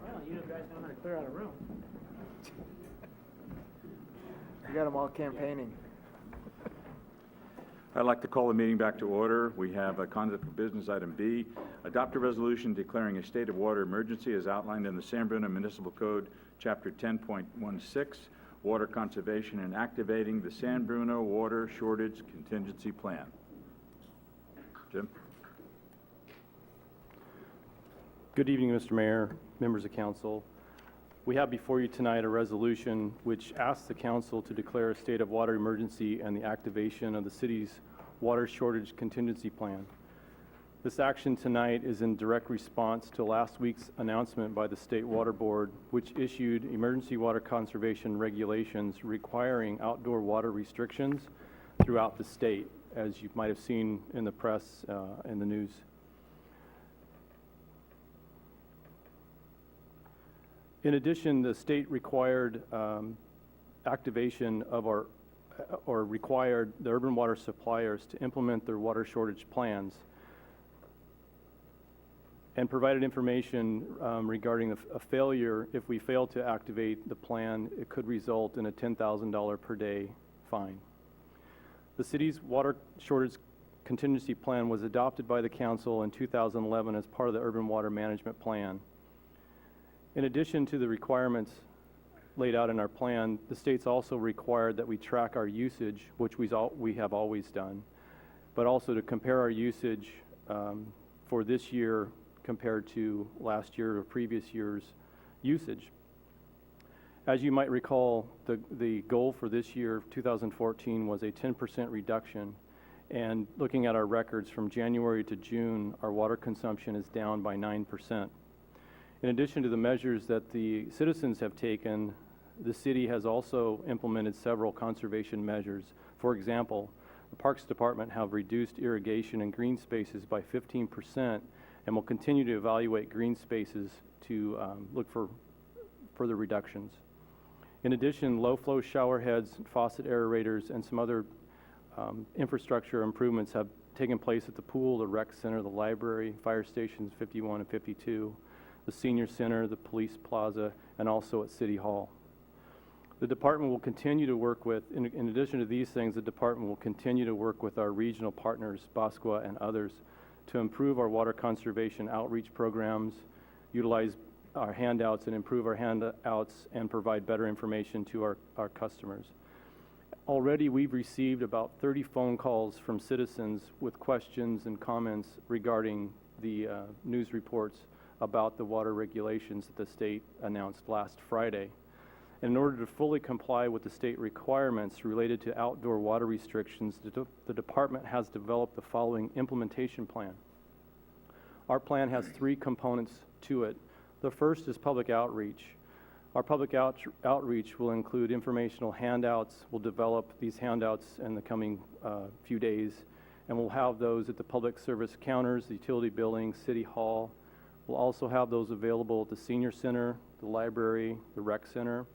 Well, you guys know how to clear out a room. We got them all campaigning. I'd like to call the meeting back to order. We have a conduct of business item B, adopt a resolution declaring a state of water emergency as outlined in the San Bruno Municipal Code, Chapter 10.16, Water Conservation, and activating the San Bruno Water Shortage Contingency Plan. Jim? Good evening, Mr. Mayor, members of council. We have before you tonight a resolution which asks the council to declare a state of water emergency and the activation of the city's water shortage contingency plan. This action tonight is in direct response to last week's announcement by the State Water Board, which issued emergency water conservation regulations requiring outdoor water restrictions throughout the state, as you might have seen in the press and the news. In addition, the state required activation of required the urban water suppliers to implement their water shortage plans and provided information regarding a failure. If we fail to activate the plan, it could result in a $10,000 per day fine. The city's water shortage contingency plan was adopted by the council in 2011 as part of the urban water management plan. In addition to the requirements laid out in our plan, the state's also required that we track our usage, which we have always done, but also to compare our usage for this year compared to last year or previous year's usage. As you might recall, the goal for this year, 2014, was a 10% reduction. And looking at our records from January to June, our water consumption is down by 9%. In addition to the measures that the citizens have taken, the city has also implemented several conservation measures. For example, the Parks Department have reduced irrigation and green spaces by 15% and will continue to evaluate green spaces to look for further reductions. In addition, low-flow shower heads, faucet aerators, and some other infrastructure improvements have taken place at the pool, the rec center, the library, fire stations 51 and 52, the senior center, the police plaza, and also at City Hall. The department will continue to work with, in addition to these things, the department will continue to work with our regional partners, Bosqua and others, to improve our water conservation outreach programs, utilize our handouts and improve our handouts, and provide better information to our customers. Already we've received about 30 phone calls from citizens with questions and comments regarding the news reports about the water regulations that the state announced last Friday. And in order to fully comply with the state requirements related to outdoor water restrictions, the department has developed the following implementation plan. Our plan has 3 components to it. The first is public outreach. Our public outreach will include informational handouts. We'll develop these handouts in the coming few days, and we'll have those at the public service counters, the utility building, City Hall. We'll also have those available at the senior center, the library, the rec center.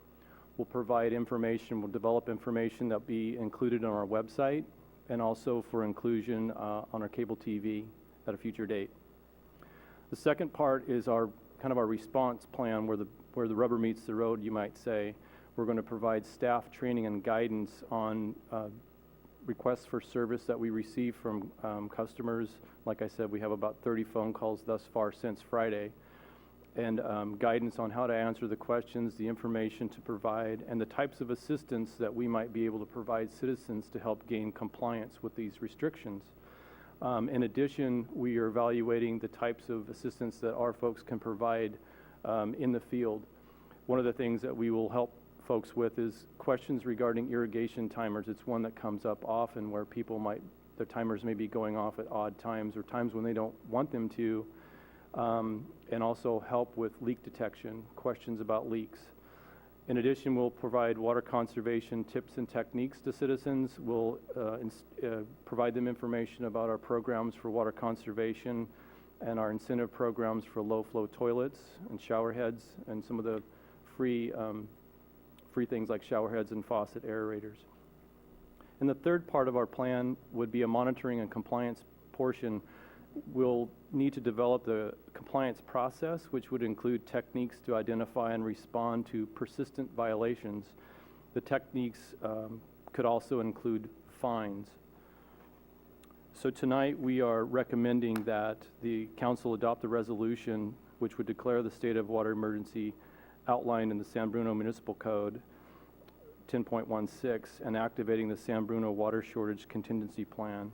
We'll provide information, we'll develop information that'll be included on our website and also for inclusion on our cable TV at a future date. The second part is our response plan where the rubber meets the road, you might say. We're going to provide staff training and guidance on requests for service that we receive from customers. Like I said, we have about 30 phone calls thus far since Friday. And guidance on how to answer the questions, the information to provide, and the types of assistance that we might be able to provide citizens to help gain compliance with these restrictions. In addition, we are evaluating the types of assistance that our folks can provide in the field. One of the things that we will help folks with is questions regarding irrigation timers. It's one that comes up often where their timers may be going off at odd times or times when they don't want them to. And also help with leak detection, questions about leaks. In addition, we'll provide water conservation tips and techniques to citizens. We'll provide them information about our programs for water conservation and our incentive programs for low-flow toilets and shower heads and some of the free things like shower heads and faucet aerators. And the third part of our plan would be a monitoring and compliance portion. We'll need to develop the compliance process, which would include techniques to identify and respond to persistent violations. The techniques could also include fines. So tonight we are recommending that the council adopt the resolution which would declare the state of water emergency outlined in the San Bruno Municipal Code 10.16 and activating the San Bruno Water Shortage Contingency Plan.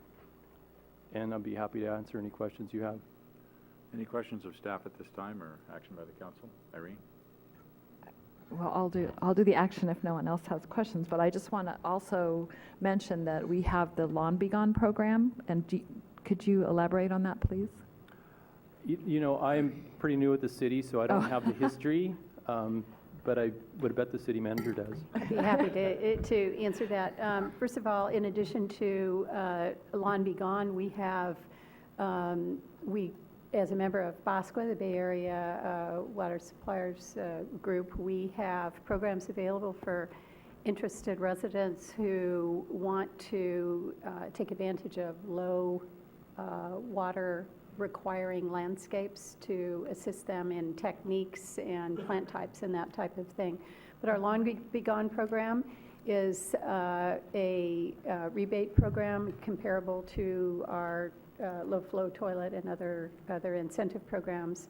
and I'll be happy to answer any questions you have. Any questions of staff at this time or action by the council? Irene? Well, I'll do the action if no one else has questions, but I just want to also mention that we have the Lawn Be Gone program, and could you elaborate on that, please? You know, I'm pretty new at the city, so I don't have the history, but I would bet the city manager does. I'd be happy to answer that. First of all, in addition to Lawn Be Gone, we have, as a member of BOSCWA, the Bay Area Water Suppliers Group, we have programs available for interested residents who want to take advantage of low water requiring landscapes to assist them in techniques and plant types and that type of thing. But our Lawn Be Gone program is a rebate program comparable to our low-flow toilet and other incentive programs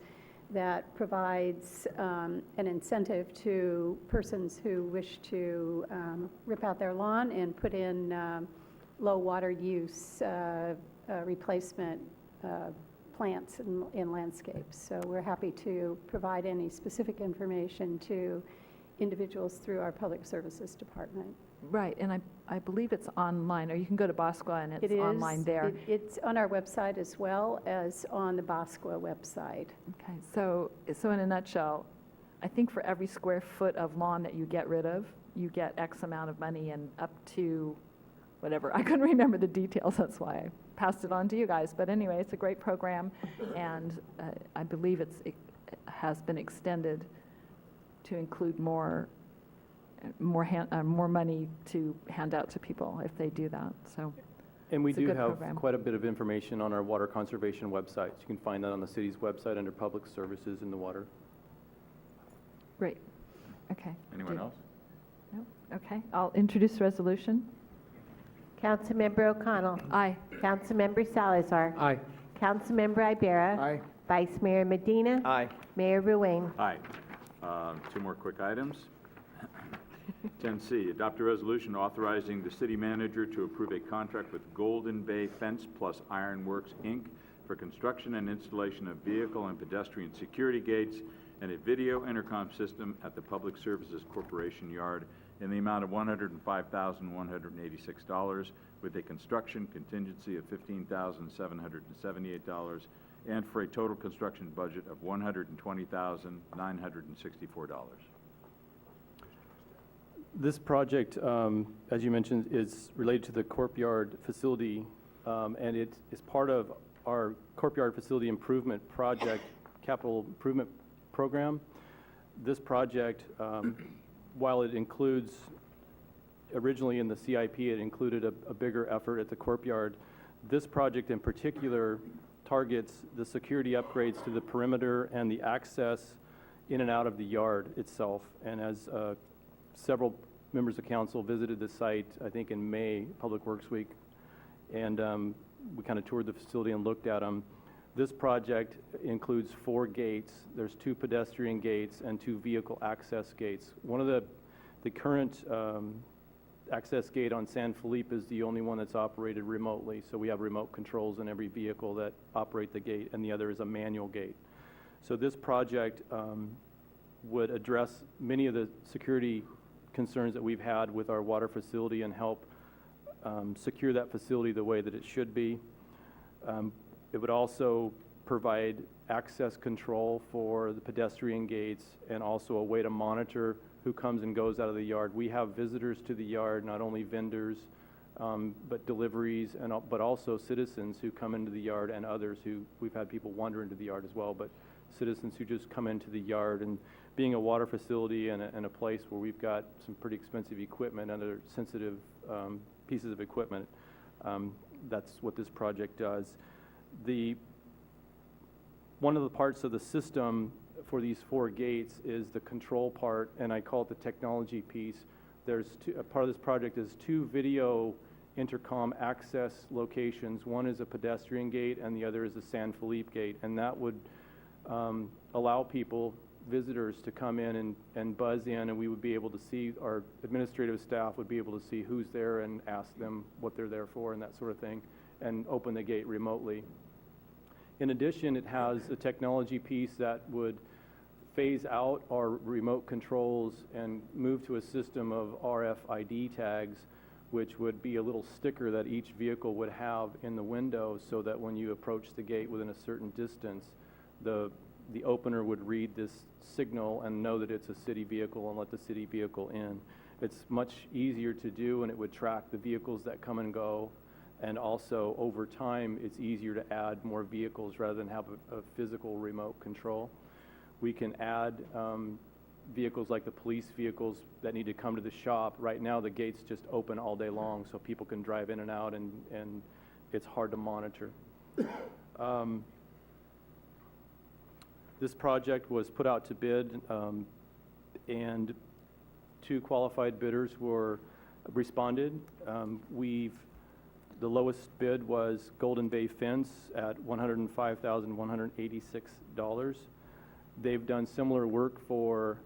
that provides an incentive to persons who wish to rip out their lawn and put in low water use replacement plants in landscapes. So we're happy to provide any specific information to individuals through our Public Services Department. Right, and I believe it's online, or you can go to BOSCWA and It it's is online there. It's on our website as well as on the BOSCWA website. Okay, so in a nutshell, I think for every square foot of lawn that you get rid of, you get X amount of money, and up to whatever. I couldn't remember the details, that's why I passed it on to you guys. But anyway, it's a great program, and I believe it has been extended to include more money to hand out to people if they do that. So, And we it's a do good have program. quite a bit of information on our water conservation website. You can find that on the city's website under Public Services in the water. Great. Okay. Anyone else? No? Okay. I'll introduce the resolution. Councilmember O'Connell. Aye. Councilmember Salazar. Aye. Councilmember Ibera. Aye. Vice Mayor Medina. Aye. Mayor Ruane. Aye. Two more quick items. 10C, adopt a resolution authorizing the city manager to approve a contract with Golden Bay Fence Plus Ironworks, Inc. for construction and installation of vehicle and pedestrian security gates and a video intercom system at the Public Services Corporation Yard in the amount of $105,186, with a construction contingency of $15,778, and for a total construction budget of $120,964. This project, as you mentioned, is related to the Courtyard facility, and it is part of our Courtyard facility improvement project, capital improvement program. This project, while it includes, originally in the CIP, it included a bigger effort at the Courtyard. This project in particular targets the security upgrades to the perimeter and the access in and out of the yard itself. And as several members of council visited the site, I think in May, Public Works Week, and we kind of toured the facility and looked at them. This project includes 4 gates. There's 2 pedestrian gates and 2 vehicle access gates. One of the current access gate on San Felipe is the only one that's operated remotely, so we have remote controls in every vehicle that operate the gate, and the other is a manual gate. So this project would address many of the security concerns that we've had with our water facility and help secure that facility the way that it should be. It would also provide access control for the pedestrian gates and also a way to monitor who comes and goes out of the yard. We have visitors to the yard, not only vendors, but deliveries, but also citizens who come into the yard, and others who, we've had people wander into the yard as well, but citizens who just come into the yard. And being a water facility and a place where we've got some pretty expensive equipment and other sensitive pieces of equipment, that's what this project does. One of the parts of the system for these 4 gates is the control part, and I call it the technology piece. There's a part of this project is 2 video intercom access locations. One is a pedestrian gate and the other is a San Felipe gate, and that would allow people, visitors, to come in and buzz in, and we would be able to see, our administrative staff would be able to see who's there and ask them what they're there for and that sort of thing. and open the gate remotely. In addition, it has a technology piece that would phase out our remote controls and move to a system of RFID tags, which would be a little sticker that each vehicle would have in the window, so that when you approach the gate within a certain distance, the opener would read this signal and know that it's a city vehicle and let the city vehicle in. It's much easier to do, and it would track the vehicles that come and go. And also, over time, it's easier to add more vehicles rather than have a physical remote control. We can add vehicles like the police vehicles that need to come to the shop. Right now, the gate's just open all day long, so people can drive in and out, and it's hard to monitor. This project was put out to bid, and 2 qualified bidders were responded. The lowest bid was Golden Bay Fence at $105,186. They've done similar work for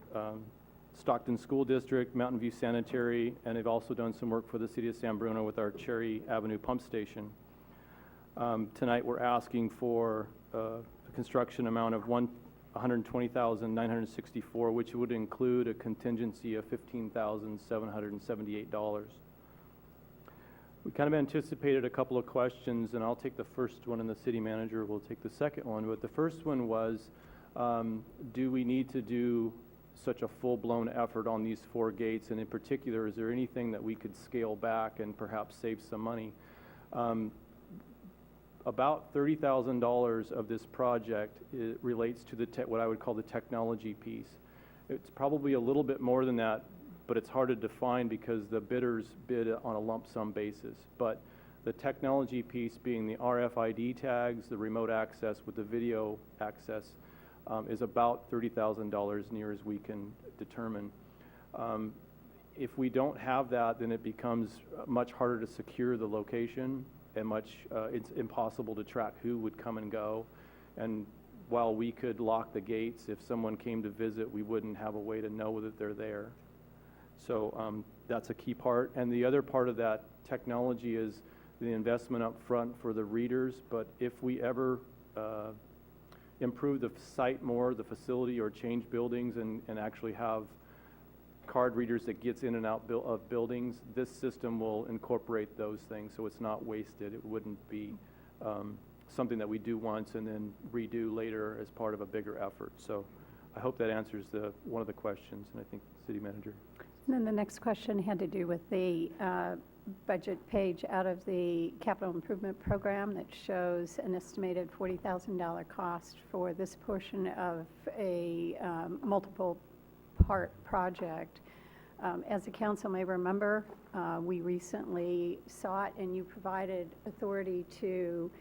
Stockton School District, Mountain View Sanitary, and they've also done some work for the city of San Bruno with our Cherry Avenue pump station. Tonight we're asking for a construction amount of $120,964, which would include a contingency of $15,778. We kind of anticipated a couple of questions, and I'll take the first one, and the city manager will take the second one. But the first one was, do we need to do such a full-blown effort on these 4 gates? And in particular, is there anything that we could scale back and perhaps save some money? About $30,000 of this project relates to what I would call the technology piece. It's probably a little bit more than that, but it's hard to define because the bidders bid on a lump sum basis. But the technology piece being the RFID tags, the remote access with the video access, is about $30,000 near as we can determine. If we don't have that, then it becomes much harder to secure the location, and it's impossible to track who would come and go. And while we could lock the gates, if someone came to visit, we wouldn't have a way to know that they're there. So that's a key part. And the other part of that technology is the investment up front for the readers. But if we ever improve the site more, the facility, or change buildings and actually have card readers that gets in and out of buildings, this system will incorporate those things, so it's not wasted. It wouldn't be something that we do once and then redo later as part of a bigger effort. So I hope that answers one of the questions, and I think City Manager. And then the next question had to do with the budget page out of the capital improvement program that shows an estimated $40,000 cost for this portion of a multiple part project. As the council may remember, we recently sought and you provided authority to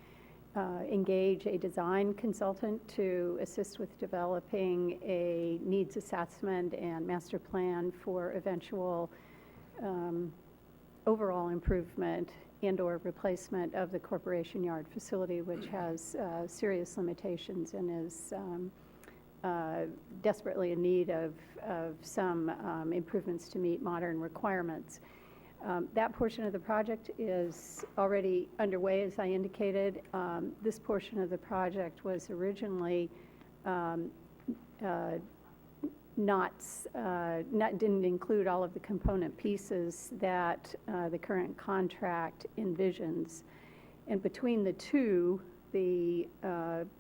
engage a design consultant to assist with developing a needs assessment and master plan for eventual overall improvement and/or replacement of the Corporation Yard facility, which has serious limitations and is desperately in need of some improvements to meet modern requirements. That portion of the project is already underway, as I indicated. This portion of the project was originally didn't include all of the component pieces that the current contract envisions. And between the two, the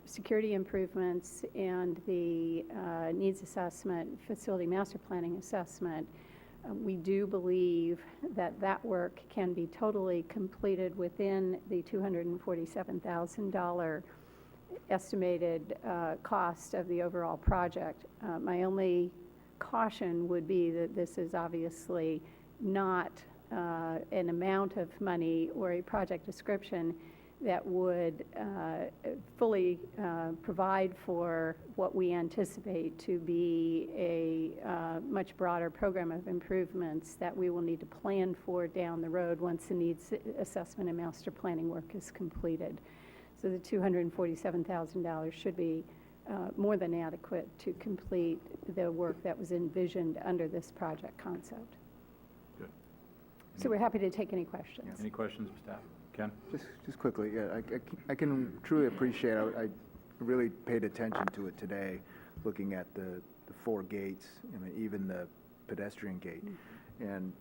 security improvements and the needs assessment, facility master planning assessment, we do believe that that work can be totally completed within the $247,000 estimated cost of the overall project. My only caution would be that this is obviously not an amount of money or a project description that would fully provide for what we anticipate to be a much broader program of improvements that we will need to plan for down the road once the needs assessment and master planning work is completed. So the $247,000 should be more than adequate to complete the work that was envisioned under this project concept. Good. So we're happy to take any questions. Any questions of staff? Ken? Just quickly, yeah, I can truly appreciate, I really paid attention to it today, looking at the 4 gates, I mean, even the pedestrian gate. And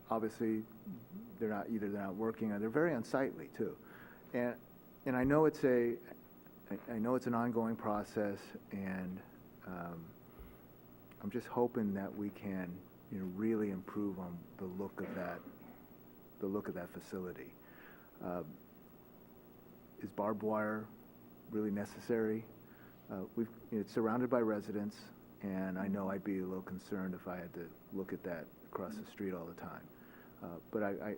obviously, they're not working, or they're very unsightly too. And I know it's an ongoing process, and I'm just hoping that we can, really improve on the look of that facility. Is barbed wire really necessary? It's surrounded by residents, and I know I'd be a little concerned if I had to look at that across the street all the time. But I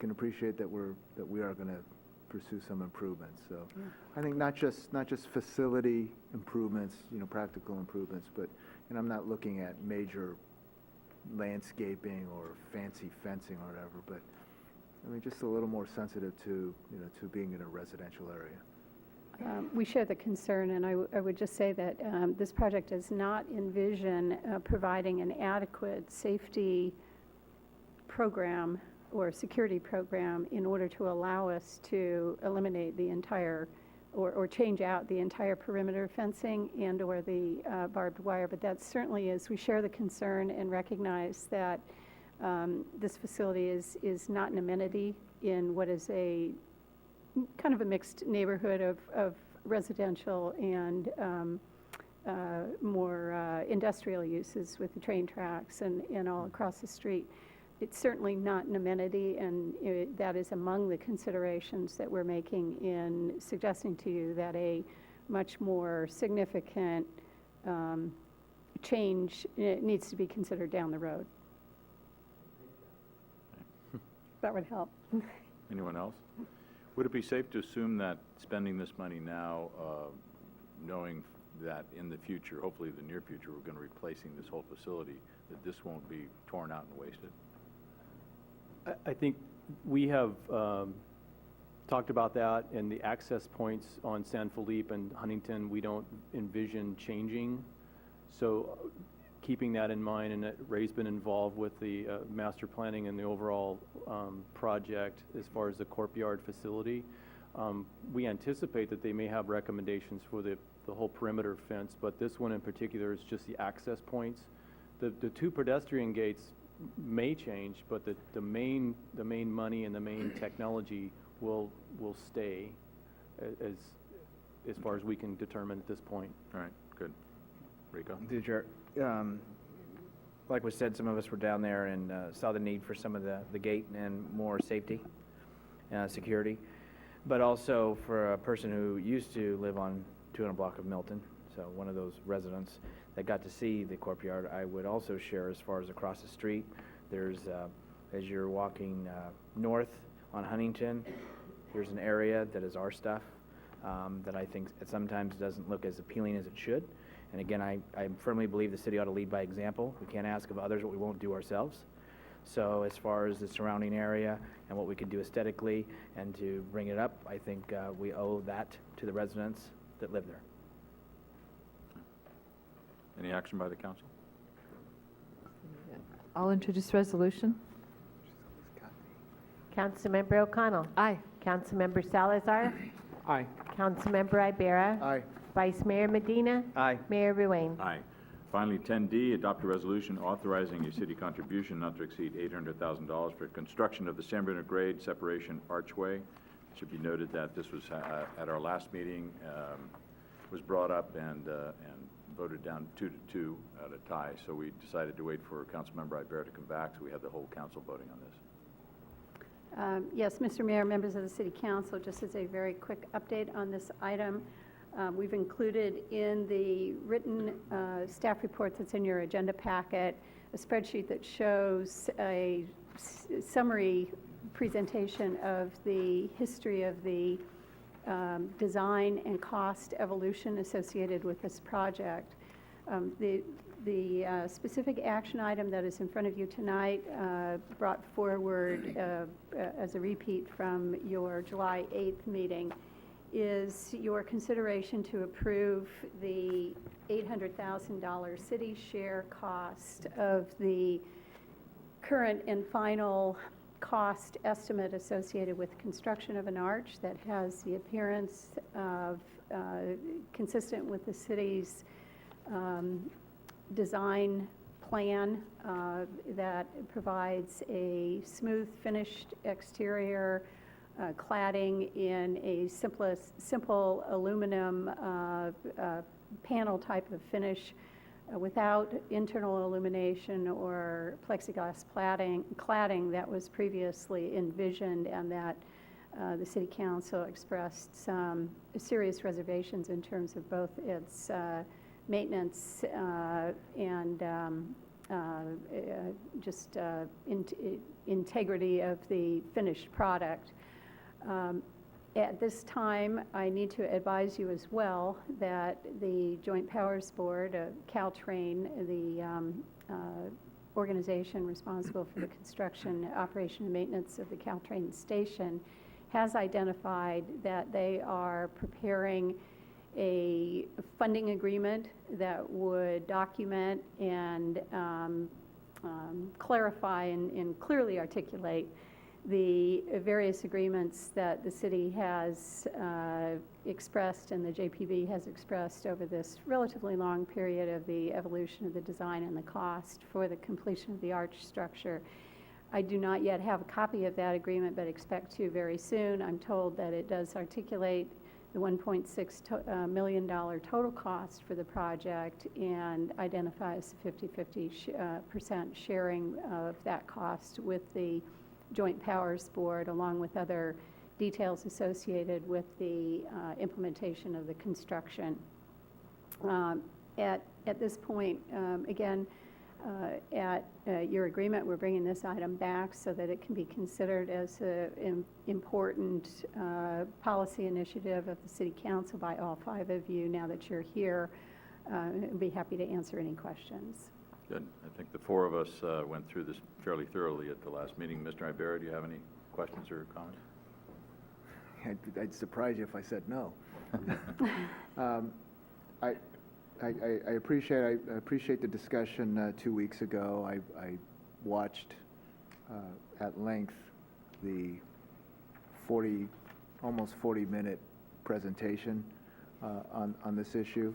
can appreciate that we are going to pursue some improvements. So I think not just facility improvements, practical improvements, but I'm not looking at major landscaping or fancy fencing or whatever, but I mean just a little more sensitive to to being in a residential area. We share the concern, and I would just say that this project does not envision providing an adequate safety program or security program in order to allow us to eliminate the entire or change out the entire perimeter fencing and or the barbed wire. But that certainly is, we share the concern and recognize that this facility is not an amenity in what is a kind of a mixed neighborhood of residential and more industrial uses with the train tracks and all across the street. It's certainly not an amenity, and that is among the considerations that we're making in suggesting to you that a much more significant change needs to be considered down the road. That would help. Anyone else? Would it be safe to assume that spending this money now, knowing that in the future, hopefully the near future, we're going to be replacing this whole facility, that this won't be torn out and wasted? I think we have talked about that, and the access points on San Felipe and Huntington, we don't envision changing. So keeping that in mind, and that Ray's been involved with the master planning and the overall project as far as the courtyard facility. We anticipate that they may have recommendations for the whole perimeter fence, but this one in particular is just the access points. The 2 pedestrian gates may change, but the main money and the main technology will stay as far as we can determine at this point. All right, good. Rico? Through the chair, like was said, some of us were down there and saw the need for some of the gate and more safety, security, but also for a person who used to live on 200 block of Milton, so one of those residents that got to see the courtyard. I would also share, as far as across the street, there's, as you're walking north on Huntington, there's an area that is our stuff that I think it sometimes doesn't look as appealing as it should. And again, I firmly believe the city ought to lead by example. We can't ask of others what we won't do ourselves. So as far as the surrounding area and what we can do aesthetically and to bring it up, I think we owe that to the residents that live there. Any action by the council? I'll introduce resolution. Councilmember O'Connell. Aye. Councilmember Salazar. Aye. Councilmember Ibarra. Aye. Vice Mayor Medina. Aye. Mayor Ruane. Aye. Finally, 10D, adopt a resolution authorizing a city contribution not to exceed $800,000 for construction of the San Bruno grade separation archway. It should be noted that this was at our last meeting, was brought up and voted down 2-2 at a tie. So we decided to wait for Councilmember Ibarra to come back, so we had the whole council voting on this. Yes, Mr. Mayor, members of the City Council, just as a very quick update on this item, we've included in the written staff report that's in your agenda packet a spreadsheet that shows a summary presentation of the history of the design and cost evolution associated with this project. The specific action item that is in front of you tonight, brought forward as a repeat from your July 8th meeting, is your consideration to approve the $800,000 city share cost of the current and final cost estimate associated with construction of an arch that has the appearance of, consistent with the city's design plan that provides a smooth finished exterior, cladding in a simple aluminum panel type of finish without internal illumination or plexiglass cladding that was previously envisioned, and that the City Council expressed some serious reservations in terms of both its maintenance and integrity of the finished product. At this time, I need to advise you as well that the Joint Powers Board of Caltrain, the organization responsible for the construction, operation, and maintenance of the Caltrain station, has identified that they are preparing a funding agreement that would document and clarify and clearly articulate the various agreements that the city has expressed and the JPB has expressed over this relatively long period of the evolution of the design and the cost for the completion of the arch structure. I do not yet have a copy of that agreement, but expect to very soon. I'm told that it does articulate the $1.6 million total cost for the project and identifies the 50-50% sharing of that cost with the Joint Powers Board, along with other details associated with the implementation of the construction. At this point, again, at your agreement, we're bringing this item back so that it can be considered as an important policy initiative of the City Council by all 5 of you. Now that you're here, I'd be happy to answer any questions. Good. I think the 4 of us went through this fairly thoroughly at the last meeting. Mr. Ibarra, do you have any questions or comments? I'd surprise you if I said no. I appreciate the discussion 2 weeks ago. I watched at length the almost 40-minute presentation on this issue.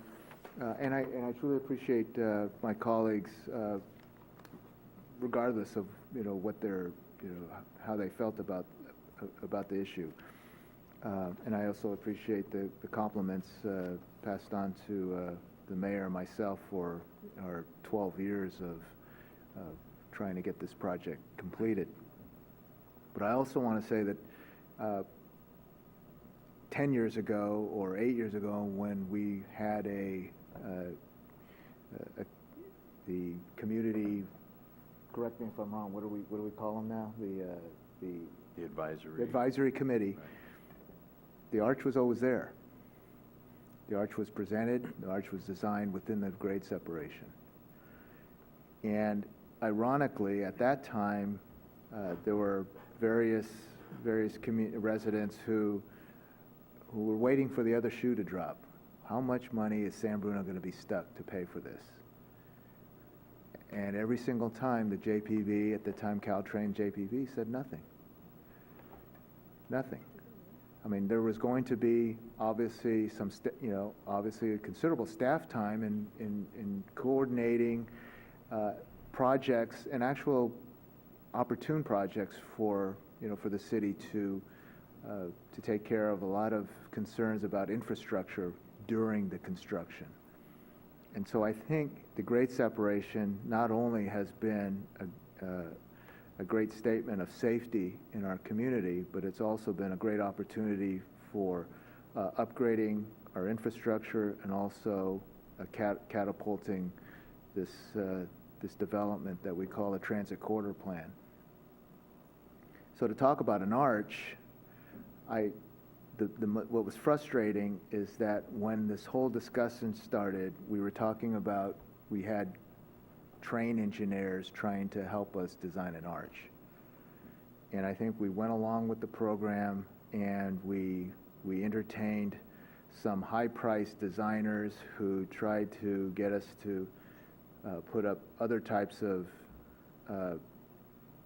And I truly appreciate my colleagues, regardless of what their how they felt about the issue. And I also appreciate the compliments passed on to the mayor and myself for our 12 years of trying to get this project completed. But I also want to say that 10 years ago or 8 years ago, when we had the community, correct me if I'm wrong, what do we call them now? The advisory committee. Right. The arch was always there. The arch was presented. The arch was designed within the grade separation. And ironically, at that time, there were various residents who were waiting for the other shoe to drop. How much money is San Bruno going to be stuck to pay for this? And every single time the JPB, at the time Caltrain JPB, said nothing. Nothing. I mean, there was going to be obviously obviously a considerable staff time in coordinating projects and actual opportune projects for the city to take care of a lot of concerns about infrastructure during the construction. And so I think the grade separation not only has been a great statement of safety in our community, but it's also been a great opportunity for upgrading our infrastructure and also catapulting this development that we call a transit corridor plan. So to talk about an arch, what was frustrating is that when this whole discussion started, we had train engineers trying to help us design an arch. And I think we went along with the program, and we entertained some high-priced designers who tried to get us to put up other types of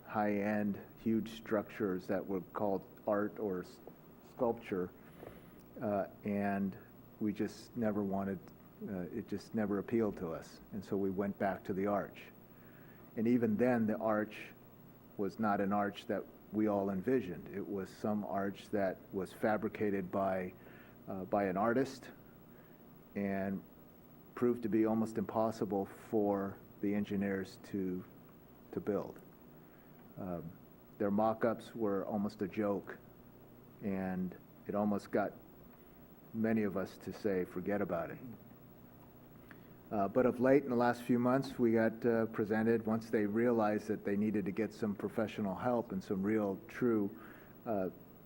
high-end, huge structures that were called art or sculpture, and we just never wanted, it just never appealed to us, and so we went back to the arch. And even then, the arch was not an arch that we all envisioned. It was some arch that was fabricated by an artist and proved to be almost impossible for the engineers to build. Their mock-ups were almost a joke, and it almost got many of us to say, forget about it. But of late, in the last few months, we got presented, once they realized that they needed to get some professional help and some real, true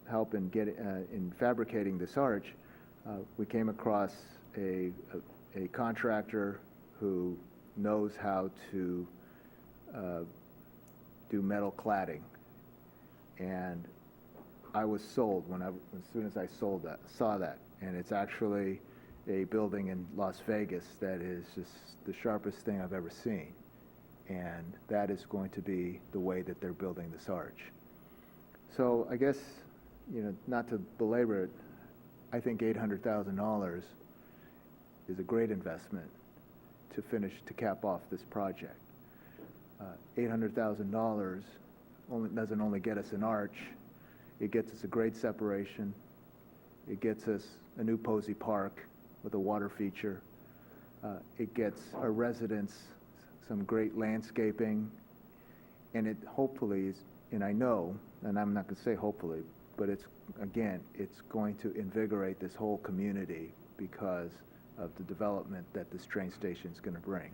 help in fabricating this arch, we came across a contractor who knows how to do metal cladding. And I was sold as soon as I saw that. And it's actually a building in Las Vegas that is just the sharpest thing I've ever seen. And that is going to be the way that they're building this arch. So I guess, not to belabor it, I think $800,000 is a great investment to cap off this project. $800,000 doesn't only get us an arch, it gets us a great separation, it gets us a new Posey Park with a water feature, it gets our residents some great landscaping, and it hopefully is, and I know, and I'm not going to say hopefully, but it's going to invigorate this whole community because of the development that this train station is going to bring.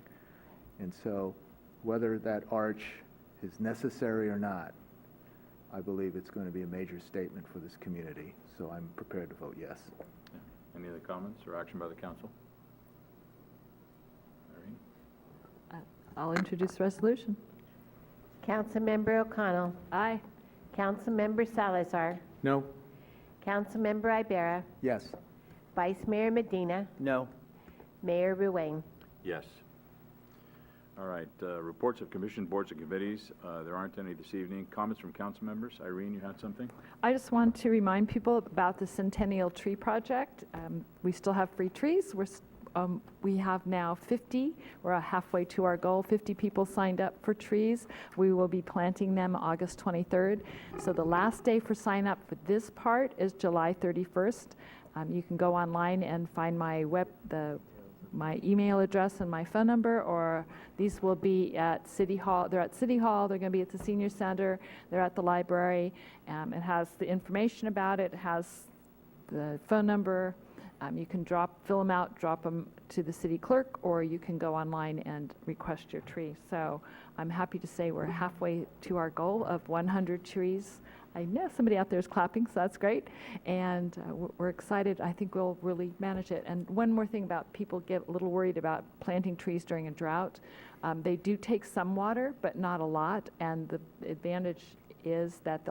And so whether that arch is necessary or not, I believe it's going to be a major statement for this community. So I'm prepared to vote yes. Yeah. Any other comments or action by the council? Irene? I'll introduce the resolution. Councilmember O'Connell. Aye. Councilmember Salazar. No? Councilmember Ibarra. Yes. Vice Mayor Medina. No. Mayor Ruane. Yes. All right, reports of commission, boards, and committees. There aren't any this evening. Comments from council members? Irene, you had something? I just want to remind people about the Centennial Tree Project. We still have free trees. We have now 50. We're halfway to our goal. 50 people signed up for trees. We will be planting them August 23rd. So the last day for sign up for this part is July 31st. You can go online and find my my email address and my phone number, or these will be at City Hall. They're at City Hall, they're going to be at the Senior Center, they're at the library. It has the information about it, has the phone number. You can fill them out, drop them to the city clerk, or you can go online and request your tree. So I'm happy to say we're halfway to our goal of 100 trees. I know somebody out there is clapping, so that's great. And we're excited. I think we'll really manage it. And one more thing about people get a little worried about planting trees during a drought. They do take some water, but not a lot. And the advantage is that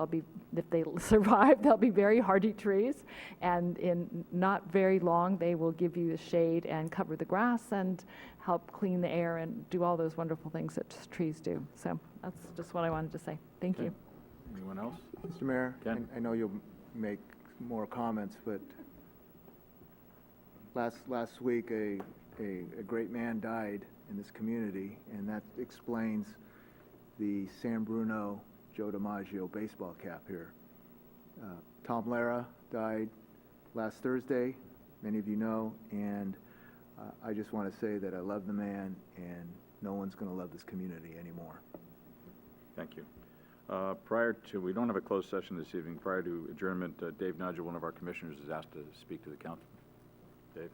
if they survive, they'll be very hardy trees. And in not very long, they will give you the shade and cover the grass and help clean the air and do all those wonderful things that trees do. So that's just what I wanted to say. Thank you. Anyone else? Mr. Mayor, Ken? I know you'll make more comments, but last week a great man died in this community, and that explains the San Bruno Joe DiMaggio baseball cap here. Tom Lara died last Thursday, many of you know, and I just want to say that I love the man, and no one's going to love this community anymore. Thank you. We don't have a closed session this evening. Prior to adjournment, Dave Nigel, one of our commissioners, is asked to speak to the council. Dave?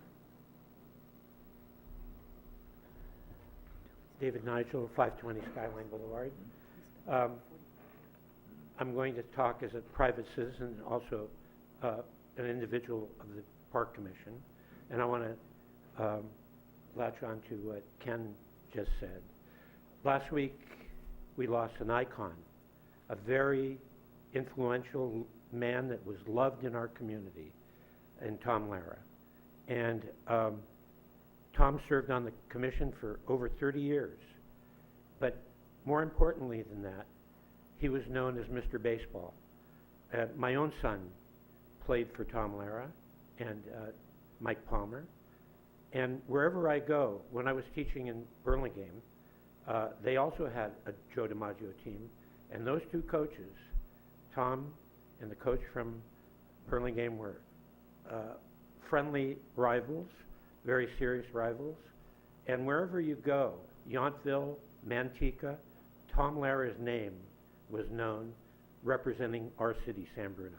David Nigel, 520 Skyline Boulevard. I'm going to talk as a private citizen and also an individual of the Park Commission. And I want to latch on to what Ken just said. Last week, we lost an icon, a very influential man that was loved in our community, and Tom Lara. And Tom served on the commission for over 30 years. But more importantly than that, he was known as Mr. Baseball. My own son played for Tom Lara and Mike Palmer. And wherever I go, when I was teaching in Burlingame, they also had a Joe DiMaggio team. And those two coaches, Tom and the coach from Burlingame, were friendly rivals, very serious rivals. And wherever you go, Yountville, Manteca, Tom Lara's name was known representing our city, San Bruno.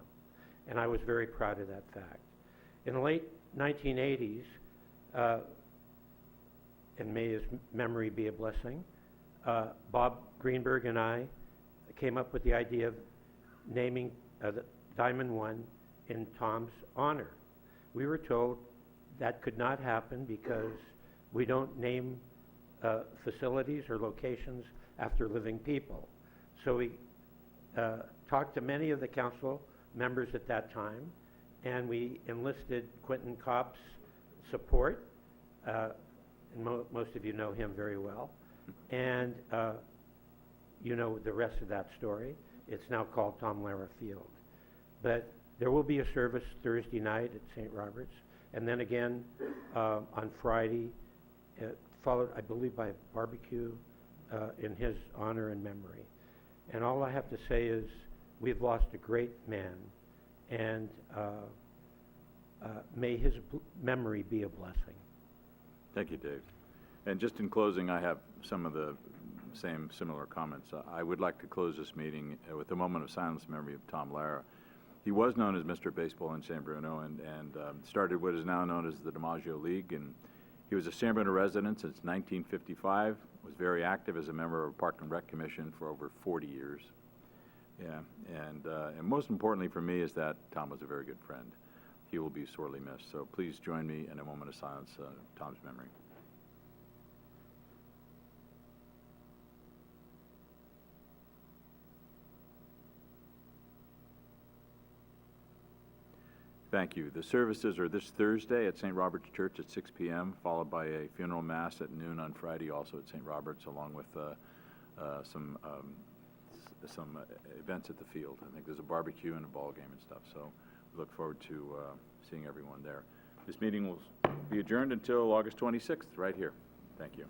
And I was very proud of that fact. In the late 1980s, and may his memory be a blessing, Bob Greenberg and I came up with the idea of naming the Diamond One in Tom's honor. We were told that could not happen because we don't name facilities or locations after living people. So we talked to many of the council members at that time, and we enlisted Quentin Kopp's support, and most of you know him very well, and you know the rest of that story. It's now called Tom Lara Field. But there will be a service Thursday night at St. Robert's, and then again on Friday, followed, I believe, by a barbecue in his honor and memory. And all I have to say is we've lost a great man, and may his memory be a blessing. Thank you, Dave. And just in closing, I have some of the same similar comments. I would like to close this meeting with a moment of silence in memory of Tom Lara. He was known as Mr. Baseball in San Bruno and started what is now known as the DiMaggio League. And he was a San Bruno resident since 1955, was very active as a member of Park and Rec Commission for over 40 years. Yeah, and most importantly for me is that Tom was a very good friend. He will be sorely missed. So please join me in a moment of silence in Tom's memory. Thank you. The services are this Thursday at St. Robert's Church at 6 p.m., followed by a funeral mass at noon on Friday, also at St. Robert's, along with some events at the field. I think there's a barbecue and a ball game and stuff, so we look forward to seeing everyone there. This meeting will be adjourned until August 26th, right here. Thank you.